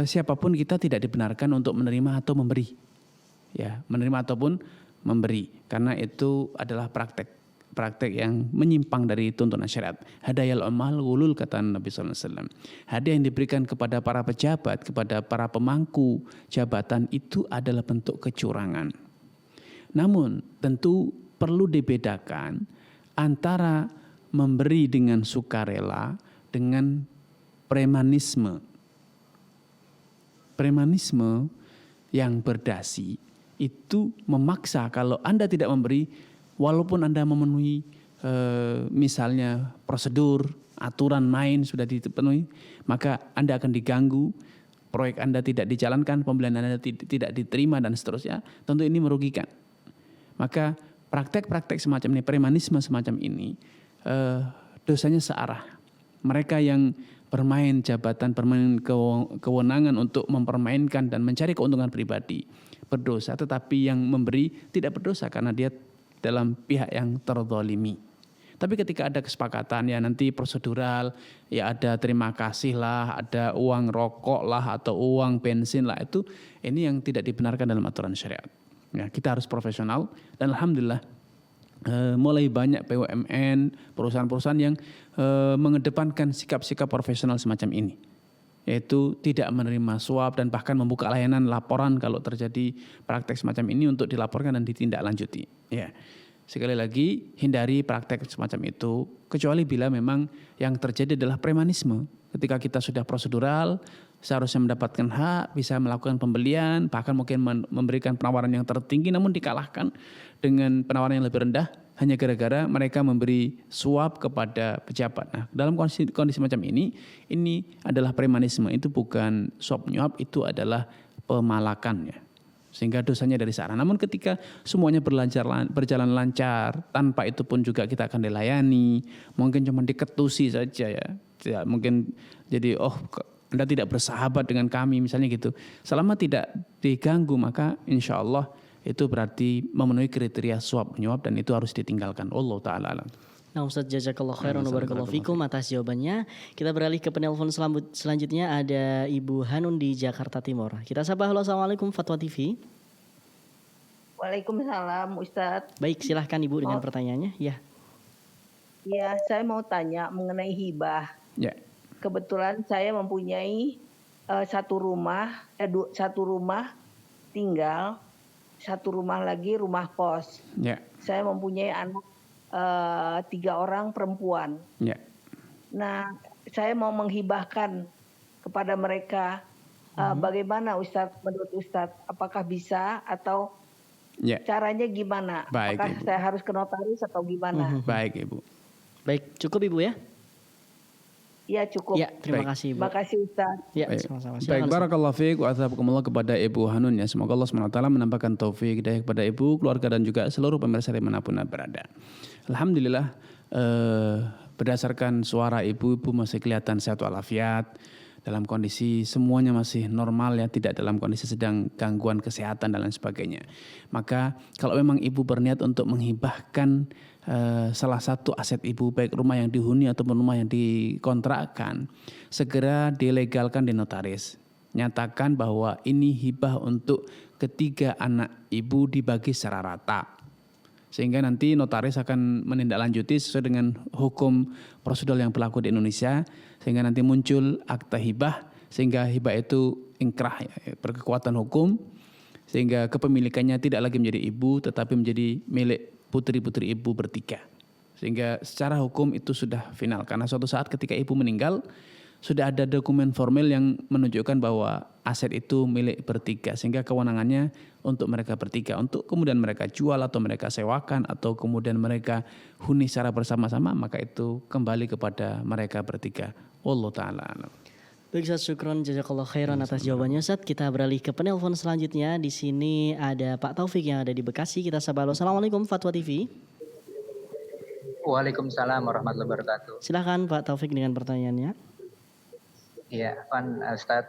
siapapun kita tidak dibenarkan untuk menerima atau memberi. Ya, menerima ataupun memberi karena itu adalah praktek yang menyimpang dari tuntunan syariat. Hadayal amal gulul kata Nabi sallallahu alaihi wasallam. Hadiah yang diberikan kepada para pejabat, kepada para pemangku jabatan itu adalah bentuk kecurangan. Namun tentu perlu dibedakan antara memberi dengan sukarela dengan premanisme. Premanisme yang berdasi itu memaksa kalau Anda tidak memberi walaupun Anda memenuhi misalnya prosedur, aturan main sudah dipenuhi, maka Anda akan diganggu, proyek Anda tidak dijalankan, pembelian Anda tidak diterima dan seterusnya. Tentu ini merugikan. Maka praktek-praktek semacam ini, premanisme semacam ini, dosanya searah. Mereka yang bermain jabatan, bermain kewenangan untuk mempermainkan dan mencari keuntungan pribadi berdosa, tetapi yang memberi tidak berdosa karena dia dalam pihak yang terzalimi. Tapi ketika ada kesepakatan ya nanti prosedural, ya ada terima kasih lah, ada uang rokok lah atau uang bensin lah, itu ini yang tidak dibenarkan dalam aturan syariat. Ya, kita harus profesional dan alhamdulillah mulai banyak BUMN, perusahaan-perusahaan yang mengedepankan sikap-sikap profesional semacam ini. Yaitu tidak menerima suap dan bahkan membuka layanan laporan kalau terjadi praktek semacam ini untuk dilaporkan dan ditindaklanjuti. Ya. Sekali lagi hindari praktek semacam itu kecuali bila memang yang terjadi adalah premanisme. Ketika kita sudah prosedural, seharusnya mendapatkan hak, bisa melakukan pembelian, bahkan mungkin memberikan penawaran yang tertinggi namun dikalahkan dengan penawaran yang lebih rendah hanya gara-gara mereka memberi suap kepada pejabat. Nah, dalam kondisi macam ini adalah premanisme, itu bukan suap menyuap, itu adalah pemalakan ya. Sehingga dosanya dari sana. Namun ketika semuanya berjalan lancar, tanpa itu pun juga kita akan dilayani, mungkin cuma diketusi saja ya. Tidak mungkin jadi Anda tidak bersahabat dengan kami misalnya gitu. Selama tidak diganggu maka insya Allah itu berarti memenuhi kriteria suap menyuap dan itu harus ditinggalkan. Allah ta'ala alam. Nah Ustadz jazakallahu khairan wa barakallahu fikum atas jawabannya. Kita beralih ke penelpon selanjutnya, ada Ibu Hanun di Jakarta Timur. Kita sapa. Halo, assalamualaikum Fatwa TV. Waalaikumsalam Ustadz. Baik, silahkan Ibu dengan pertanyaannya. Ya. Ya, saya mau tanya mengenai hibah. Ya. Kebetulan saya mempunyai satu rumah tinggal, satu rumah lagi rumah kos. Ya. Saya mempunyai anak 3 orang perempuan. Ya. Nah, saya mau menghibahkan kepada mereka. Bagaimana Ustadz, menurut Ustadz, apakah bisa atau caranya gimana? Baik, apakah Ibu. saya harus ke notaris atau gimana? Baik Ibu. Baik, cukup Ibu ya? Ya cukup. Ya, terima kasih Ibu. Terima kasih Ustaz. Ya, Baik, sama-sama. baik, barakallahu fiik wa athabakumullah kepada Ibu Hanun ya. Semoga Allah SWT menambahkan taufik hidayah kepada Ibu, keluarga dan juga seluruh pemirsa dimanapun berada. Alhamdulillah berdasarkan suara Ibu masih kelihatan sehat walafiat, dalam kondisi semuanya masih normal ya, tidak dalam kondisi sedang gangguan kesehatan dan lain sebagainya. Maka kalau memang Ibu berniat untuk menghibahkan salah satu aset Ibu, baik rumah yang dihuni ataupun rumah yang dikontrakkan, segera dilegalkan di notaris. Nyatakan bahwa ini hibah untuk ketiga anak Ibu dibagi secara rata. Sehingga nanti notaris akan menindaklanjuti sesuai dengan hukum prosedur yang berlaku di Indonesia. Sehingga nanti muncul akta hibah, sehingga hibah itu inkrah, ya, berkekuatan hukum. Sehingga kepemilikannya tidak lagi menjadi Ibu, tetapi menjadi milik putri-putri Ibu bertiga. Sehingga secara hukum itu sudah final. Karena suatu saat ketika Ibu meninggal, sudah ada dokumen formal yang menunjukkan bahwa aset itu milik bertiga. Sehingga kewenangannya untuk mereka bertiga. Untuk kemudian mereka jual atau mereka sewakan atau kemudian mereka huni secara bersama-sama, maka itu kembali kepada mereka bertiga. Wallahu ta'ala alam. Baik Ustaz, syukron jazakallahu khairan atas jawabannya Ustaz. Kita beralih ke penelpon selanjutnya. Di sini ada Pak Taufik yang ada di Bekasi. Kita sapa. Assalamualaikum Fatwa TV. Waalaikumsalam warahmatullahi wabarakatuh. Silahkan Pak Taufik dengan pertanyaannya. Iya, Ustaz,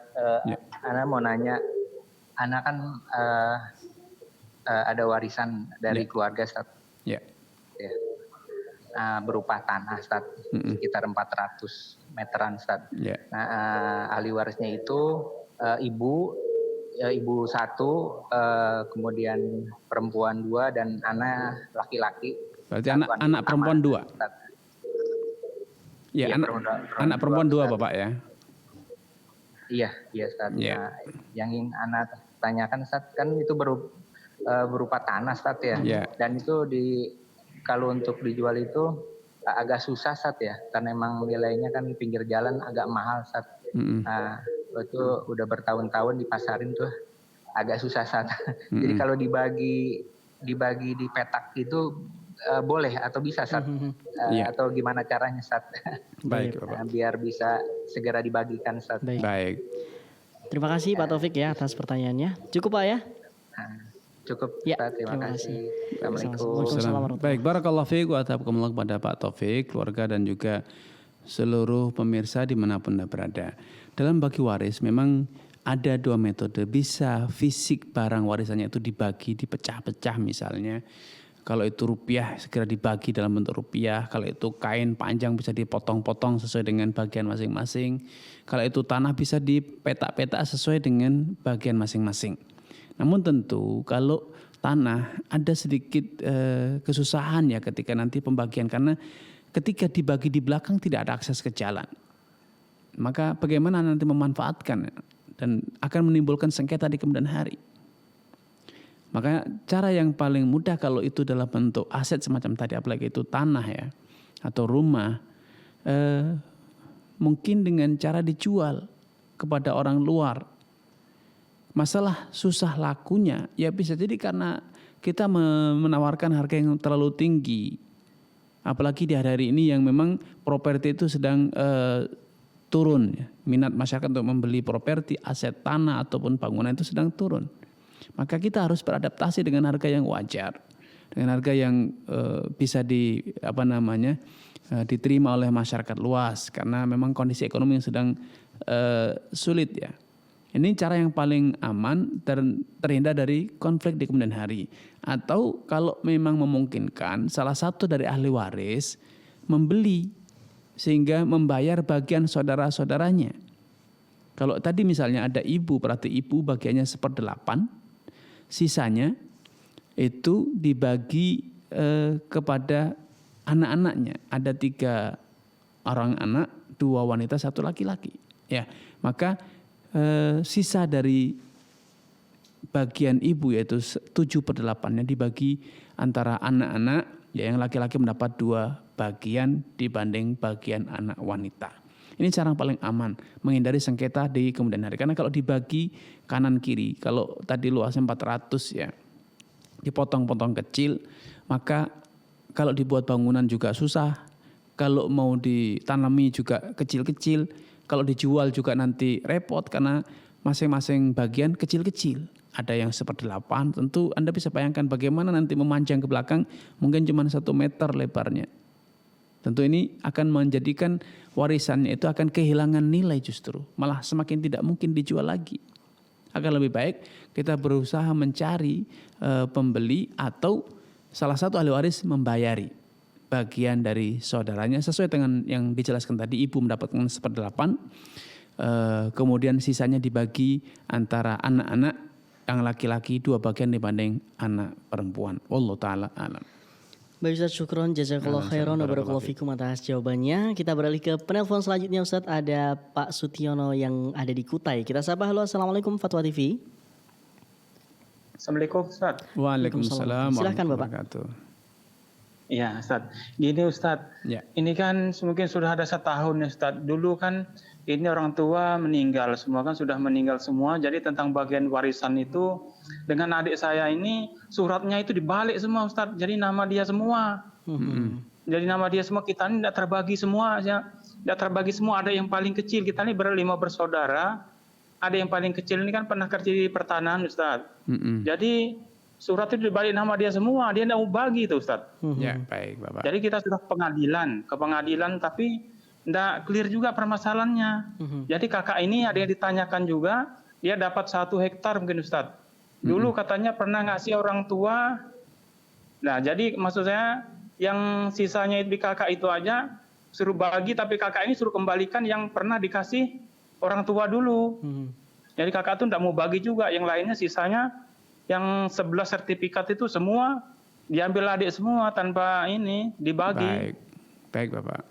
Ana mau nanya, Ana kan ada warisan dari keluarga Ustaz. Ya. Ya. Berupa tanah Ustaz, sekitar 400 meteran Ustaz. Ya. Nah, ahli warisnya itu ibu 1, kemudian perempuan 2 dan anak laki-laki. Berarti anak perempuan 2. Ya, anak perempuan 2 Bapak ya. Iya Ustaz. Yeah. Nah, yang ingin Ana tanyakan Ustaz, kan itu berupa tanah Ustaz ya. Yeah. Dan itu kalau untuk dijual itu agak susah Ustaz ya, karena memang nilainya kan pinggir jalan agak mahal Ustaz. Nah, itu udah bertahun-tahun dipasarin tuh agak susah Ustaz. Jadi kalau dibagi di petak itu boleh atau bisa Ustaz? Atau gimana caranya Ustaz? Baik Bapak. Biar bisa segera dibagikan Ustaz. Baik. Terima kasih Pak Taufik ya atas pertanyaannya. Cukup Pak ya? Cukup ya, Ustaz, terima kasih. Assalamualaikum. Baik, barakallahu fiik wa athabakumullah kepada Pak Taufik, keluarga dan juga seluruh pemirsa dimanapun Anda berada. Dalam bagi waris memang ada 2 metode. Bisa fisik barang warisannya itu dibagi, dipecah-pecah misalnya. Kalau itu rupiah segera dibagi dalam bentuk rupiah. Kalau itu kain panjang bisa dipotong-potong sesuai dengan bagian masing-masing. Kalau itu tanah bisa dipetak-petak sesuai dengan bagian masing-masing. Namun tentu kalau tanah ada sedikit kesusahan ya ketika nanti pembagian. Karena ketika dibagi di belakang tidak ada akses ke jalan. Maka bagaimana nanti memanfaatkan dan akan menimbulkan sengketa di kemudian hari. Maka cara yang paling mudah kalau itu dalam bentuk aset semacam tadi, apalagi itu tanah ya atau rumah, mungkin dengan cara dijual kepada orang luar. Masalah susah lakunya ya bisa jadi karena kita menawarkan harga yang terlalu tinggi. Apalagi di hari ini yang memang properti itu sedang turun ya. Minat masyarakat untuk membeli properti, aset tanah ataupun bangunan itu sedang turun. Maka kita harus beradaptasi dengan harga yang wajar, dengan harga yang bisa diterima oleh masyarakat luas karena memang kondisi ekonomi yang sedang sulit ya. Ini cara yang paling aman terhindar dari konflik di kemudian hari. Atau kalau memang memungkinkan salah satu dari ahli waris membeli sehingga membayar bagian saudara-saudaranya. Kalau tadi misalnya ada ibu, berarti ibu bagiannya 1/8. Sisanya itu dibagi kepada anak-anaknya. Ada 3 orang anak, 2 wanita, 1 laki-laki. Ya, maka sisa dari bagian ibu yaitu 7/8-nya dibagi antara anak-anak. Ya, yang laki-laki mendapat 2 bagian dibanding bagian anak wanita. Ini cara yang paling aman menghindari sengketa di kemudian hari. Karena kalau dibagi kanan kiri, kalau tadi luasnya 400 ya, dipotong-potong kecil, maka kalau dibuat bangunan juga susah. Kalau mau ditanami juga kecil-kecil, kalau dijual juga nanti repot karena masing-masing bagian kecil-kecil. Ada yang 1/8, tentu Anda bisa bayangkan bagaimana nanti memanjang ke belakang mungkin cuma 1 meter lebarnya. Tentu ini akan menjadikan warisannya itu akan kehilangan nilai justru. Malah semakin tidak mungkin dijual lagi. Akan lebih baik kita berusaha mencari pembeli atau salah satu ahli waris membayari bagian dari saudaranya sesuai dengan yang dijelaskan tadi. Ibu mendapatkan 1/8, kemudian sisanya dibagi antara anak-anak yang laki-laki 2 bagian dibanding anak perempuan. Wallahu ta'ala alam. Baik Ustaz, syukron, jazakallah khairan, barakallahu fikum atas jawabannya. Kita beralih ke penelpon selanjutnya Ustaz. Ada Pak Sutiono yang ada di Kutai. Kita sapa. Halo, assalamualaikum Fatwa TV. Assalamualaikum Ustaz. Waalaikumsalam. Silahkan Bapak. Iya Ustaz. Gini Ustaz, ya. Ini kan mungkin sudah ada 1 tahun ya Ustaz. Dulu kan ini orang tua meninggal, semua kan sudah meninggal semua. Jadi tentang bagian warisan itu dengan adik saya ini suratnya itu dibalik semua Ustaz. Jadi nama dia semua. Jadi nama dia semua, kita ini tidak terbagi semua ya. Tidak terbagi semua, ada yang paling kecil. Kita ini 5 bersaudara. Ada yang paling kecil ini kan pernah kerja di pertanahan Ustaz. Jadi surat itu dibalik nama dia semua, dia tidak mau bagi itu Ustaz. Ya, baik Bapak. Jadi kita sudah ke pengadilan tapi tidak clear juga permasalahannya. Jadi kakak ini ada yang ditanyakan juga, dia dapat 1 hektar mungkin Ustaz. Dulu katanya pernah ngasih orang tua. Nah jadi maksud saya yang sisanya di kakak itu aja suruh bagi, tapi kakak ini suruh kembalikan yang pernah dikasih orang tua dulu. Jadi kakak itu tidak mau bagi juga, yang lainnya sisanya yang 11 sertifikat itu semua diambil adik semua tanpa ini dibagi. Baik Bapak.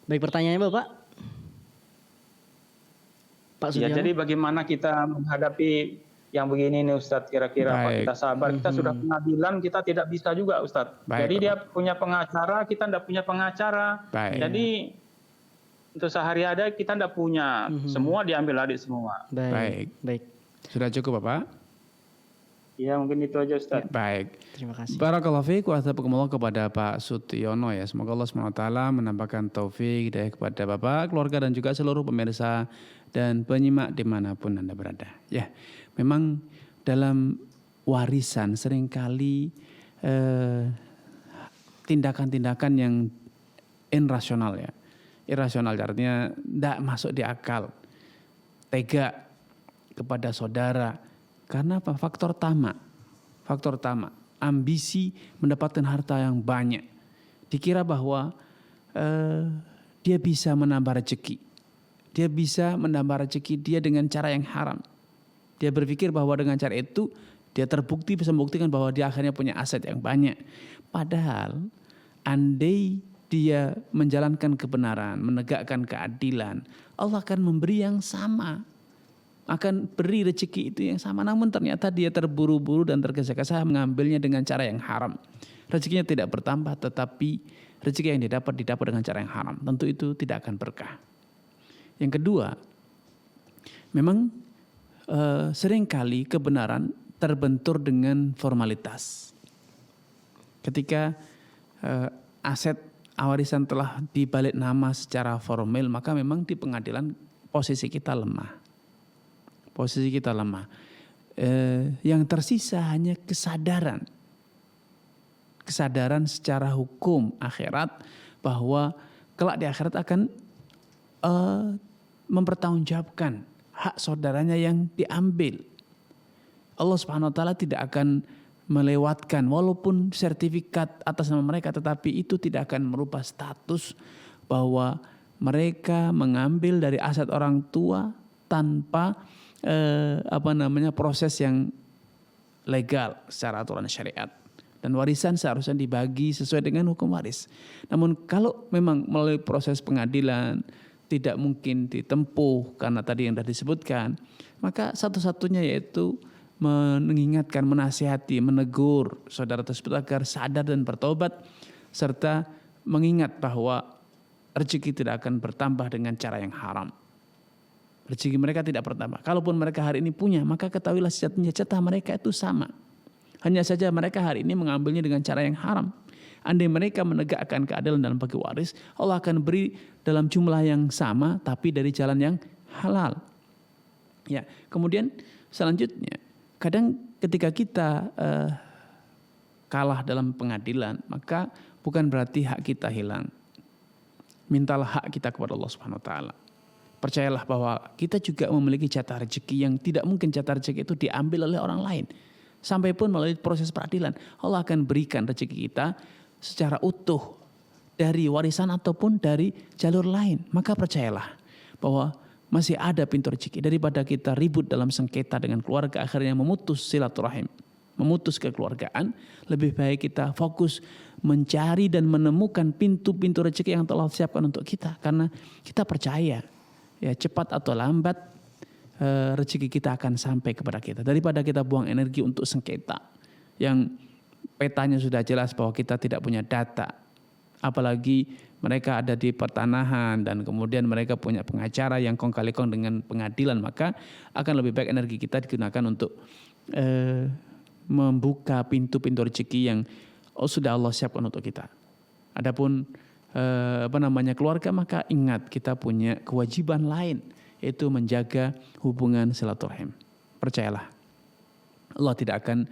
Baik, pertanyaannya Bapak. Pak Sutiono. Ya, jadi bagaimana kita menghadapi yang begini nih Ustadz, kira-kira apa kita sabar? Kita sudah pengadilan, kita tidak bisa juga Ustadz. Jadi dia punya pengacara, kita tidak punya pengacara. Jadi untuk sehari ada kita tidak punya, semua diambil adik semua. Baik. Sudah cukup Bapak? Ya mungkin itu aja Ustaz. Baik. Terima kasih. Barakallahu fiik wa astaghfirullah kepada Pak Sutiono ya. Semoga Allah SWT menambahkan taufik hidayah kepada Bapak, keluarga dan juga seluruh pemirsa dan penyimak dimanapun Anda berada. Ya, memang dalam warisan seringkali tindakan-tindakan yang irasional ya. Irasional artinya tidak masuk di akal. Tega kepada saudara. Karena apa? Faktor tamak. ambisi mendapatkan harta yang banyak. Dikira bahwa dia bisa menambah rezeki. Dia bisa menambah rezeki dia dengan cara yang haram. Dia berpikir bahwa dengan cara itu dia terbukti bisa membuktikan bahwa dia akhirnya punya aset yang banyak. Padahal andai dia menjalankan kebenaran, menegakkan keadilan, Allah akan memberi yang sama. Akan beri rezeki itu yang sama. Namun ternyata dia terburu-buru dan tergesa-gesa mengambilnya dengan cara yang haram. Rezekinya tidak bertambah, tetapi rezeki yang didapat dengan cara yang haram. Tentu itu tidak akan berkah. Yang kedua, memang seringkali kebenaran terbentur dengan formalitas. Ketika aset warisan telah dibalik nama secara formal, maka memang di pengadilan posisi kita lemah. Yang tersisa hanya kesadaran secara hukum akhirat bahwa kelak di akhirat akan mempertanggungjawabkan hak saudaranya yang diambil. Allah Subhanahu wa taala tidak akan melewatkan walaupun sertifikat atas nama mereka, tetapi itu tidak akan merubah status bahwa mereka mengambil dari aset orang tua tanpa proses yang legal secara aturan syariat. Dan warisan seharusnya dibagi sesuai dengan hukum waris. Namun kalau memang melalui proses pengadilan tidak mungkin ditempuh karena tadi yang sudah disebutkan, maka satu-satunya yaitu mengingatkan, menasihati, menegur saudara tersebut agar sadar dan bertobat, serta mengingat bahwa rezeki tidak akan bertambah dengan cara yang haram. Rezeki mereka tidak bertambah. Kalaupun mereka hari ini punya, maka ketahuilah sejatinya jatah mereka itu sama. Hanya saja mereka hari ini mengambilnya dengan cara yang haram. Andai mereka menegakkan keadilan dalam bagi waris, Allah akan beri dalam jumlah yang sama, tapi dari jalan yang halal. Ya, kemudian selanjutnya, kadang ketika kita kalah dalam pengadilan, maka bukan berarti hak kita hilang. Mintalah hak kita kepada Allah Subhanahu wa taala. Percayalah bahwa kita juga memiliki jatah rezeki yang tidak mungkin jatah rezeki itu diambil oleh orang lain. Sampai pun melalui proses peradilan, Allah akan berikan rezeki kita secara utuh dari warisan ataupun dari jalur lain. Maka percayalah bahwa masih ada pintu rezeki. Daripada kita ribut dalam sengketa dengan keluarga, akhirnya memutus silaturahim, memutus kekeluargaan, lebih baik kita fokus mencari dan menemukan pintu-pintu rezeki yang telah siapkan untuk kita. Karena kita percaya, ya cepat atau lambat rezeki kita akan sampai kepada kita. Daripada kita buang energi untuk sengketa yang petanya sudah jelas bahwa kita tidak punya data. Apalagi mereka ada di pertanahan dan kemudian mereka punya pengacara yang kong kali kong dengan pengadilan, maka akan lebih baik energi kita digunakan untuk membuka pintu-pintu rezeki yang sudah Allah siapkan untuk kita. Adapun keluarga, maka ingat kita punya kewajiban lain, yaitu menjaga hubungan silaturahim. Percayalah, Allah tidak akan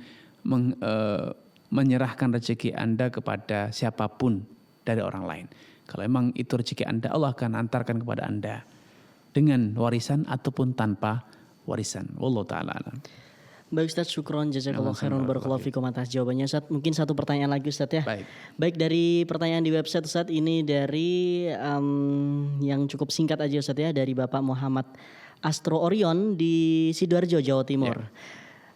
menyerahkan rezeki Anda kepada siapapun dari orang lain. Kalau memang itu rezeki Anda, Allah akan antarkan kepada Anda dengan warisan ataupun tanpa warisan. Wallahu ta'ala alam. Baik Ustaz, syukron jazakallahu khairan barakallahu fikum atas jawabannya Ustaz. Mungkin satu pertanyaan lagi Ustaz ya. Baik dari pertanyaan di website Ustaz, ini dari yang cukup singkat aja Ustaz ya, dari Bapak Muhammad Astro Orion di Sidoarjo, Jawa Timur.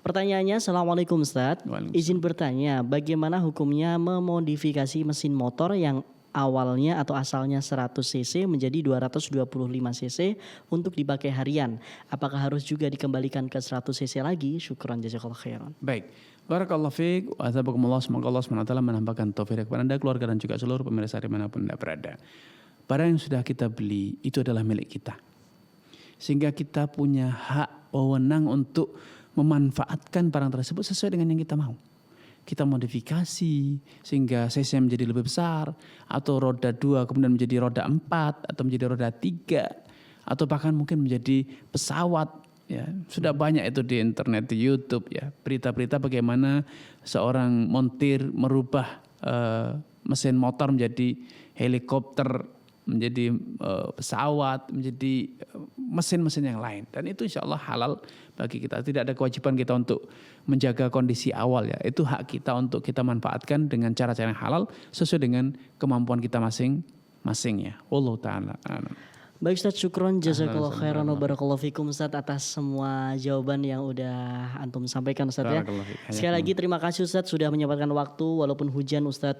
Pertanyaannya, Assalamualaikum Ustaz. Izin bertanya, bagaimana hukumnya memodifikasi mesin motor yang awalnya atau asalnya 100 cc menjadi 225 cc untuk dipakai harian? Apakah harus juga dikembalikan ke 100 cc lagi? Syukran jazakallahu khairan. Baik. Barakallahu fiik wa azabakumullah. Semoga Allah SWT menambahkan taufik kepada Anda, keluarga dan juga seluruh pemirsa dimanapun Anda berada. Barang yang sudah kita beli itu adalah milik kita. Sehingga kita punya hak wewenang untuk memanfaatkan barang tersebut sesuai dengan yang kita mau. Kita modifikasi sehingga cc menjadi lebih besar, atau roda 2 kemudian menjadi roda 4, atau menjadi roda 3, atau bahkan mungkin menjadi pesawat. Ya, sudah banyak itu di internet, di YouTube ya, berita-berita bagaimana seorang montir merubah mesin motor menjadi helikopter menjadi pesawat, menjadi mesin-mesin yang lain. Dan itu insya Allah halal bagi kita. Tidak ada kewajiban kita untuk menjaga kondisi awal ya. Itu hak kita untuk kita manfaatkan dengan cara-cara yang halal sesuai dengan kemampuan kita masing-masing ya. Wallahu ta'ala a'lam. Baik Ustaz, syukron jazakallahu khairan wa barakallahu fikum Ustaz atas semua jawaban yang udah antum sampaikan Ustaz ya. Sekali lagi terima kasih Ustaz sudah menyempatkan waktu walaupun hujan Ustaz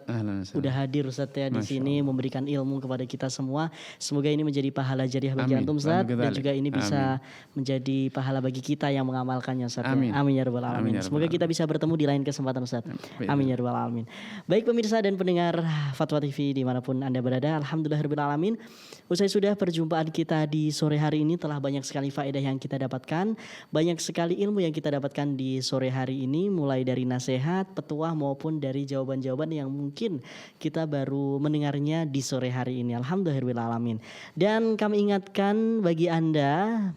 udah hadir Ustaz ya di sini memberikan ilmu kepada kita semua. Semoga ini menjadi pahala jariah bagi antum Ustaz dan juga ini bisa menjadi pahala bagi kita yang mengamalkannya Ustaz. Amin ya rabbal alamin. Semoga kita bisa bertemu di lain kesempatan Ustaz. Amin ya rabbal alamin. Baik pemirsa dan pendengar Fatwa TV dimanapun Anda berada, alhamdulillahirabbil alamin. Usai sudah perjumpaan kita di sore hari ini telah banyak sekali faedah yang kita dapatkan, banyak sekali ilmu yang kita dapatkan di sore hari ini, mulai dari nasihat, petuah maupun dari jawaban-jawaban yang mungkin kita baru mendengarnya di sore hari ini. Alhamdulillahirrahmanirrahim. Dan kami ingatkan bagi Anda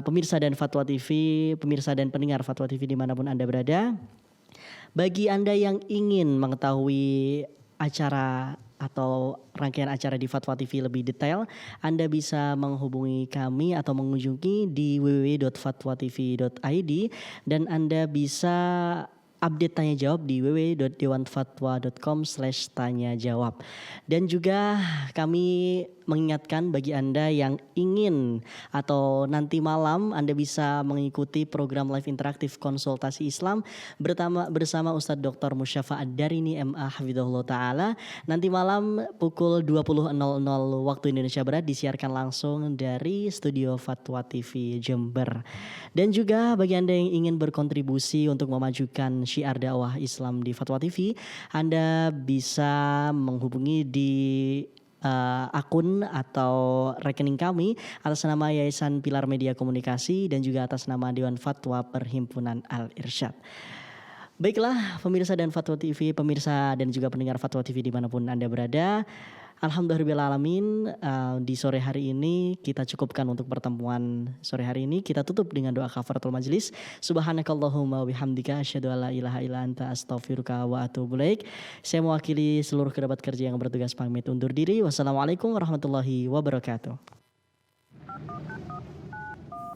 pemirsa dan Fatwa TV, pemirsa dan pendengar Fatwa TV dimanapun Anda berada, bagi Anda yang ingin mengetahui acara atau rangkaian acara di Fatwa TV lebih detail, Anda bisa menghubungi kami atau mengunjungi di www.fatwatv.id dan Anda bisa update tanya jawab di www.dewanfatwa.com/tanyajawab. Dan juga kami mengingatkan bagi Anda yang ingin atau nanti malam Anda bisa mengikuti program live interaktif konsultasi Islam bersama Ustadz Dr. Musyafa Ad-Darini MA Hafidhahullah Ta'ala. Nanti malam pukul 20.00 waktu Indonesia Barat disiarkan langsung dari studio Fatwa TV Jember. Dan juga bagi Anda yang ingin berkontribusi untuk memajukan syiar dakwah Islam di Fatwa TV, Anda bisa menghubungi di akun atau rekening kami atas nama Yayasan Pilar Media Komunikasi dan juga atas nama Dewan Fatwa Perhimpunan Al-Irsyad. Baiklah pemirsa dan Fatwa TV, pemirsa dan juga pendengar Fatwa TV dimanapun Anda berada, alhamdulillahirrahmanirrahim, di sore hari ini kita cukupkan untuk pertemuan sore hari ini. Kita tutup dengan doa kafaratul majlis. Subhanakallahumma wabihamdika asyhadu alla ilaha illa anta astaghfiruka wa atubu ilaik. Saya mewakili seluruh kerabat kerja yang bertugas pamit undur diri. Wassalamualaikum warahmatullahi wabarakatuh.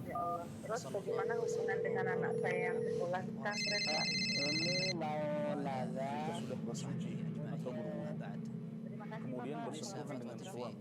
Ya Allah, terus bagaimana hubungan dengan anak saya yang sekolah di pesantren? Ini mau laza sudah bersuci atau berwudu, kemudian bersentuhan dengan suami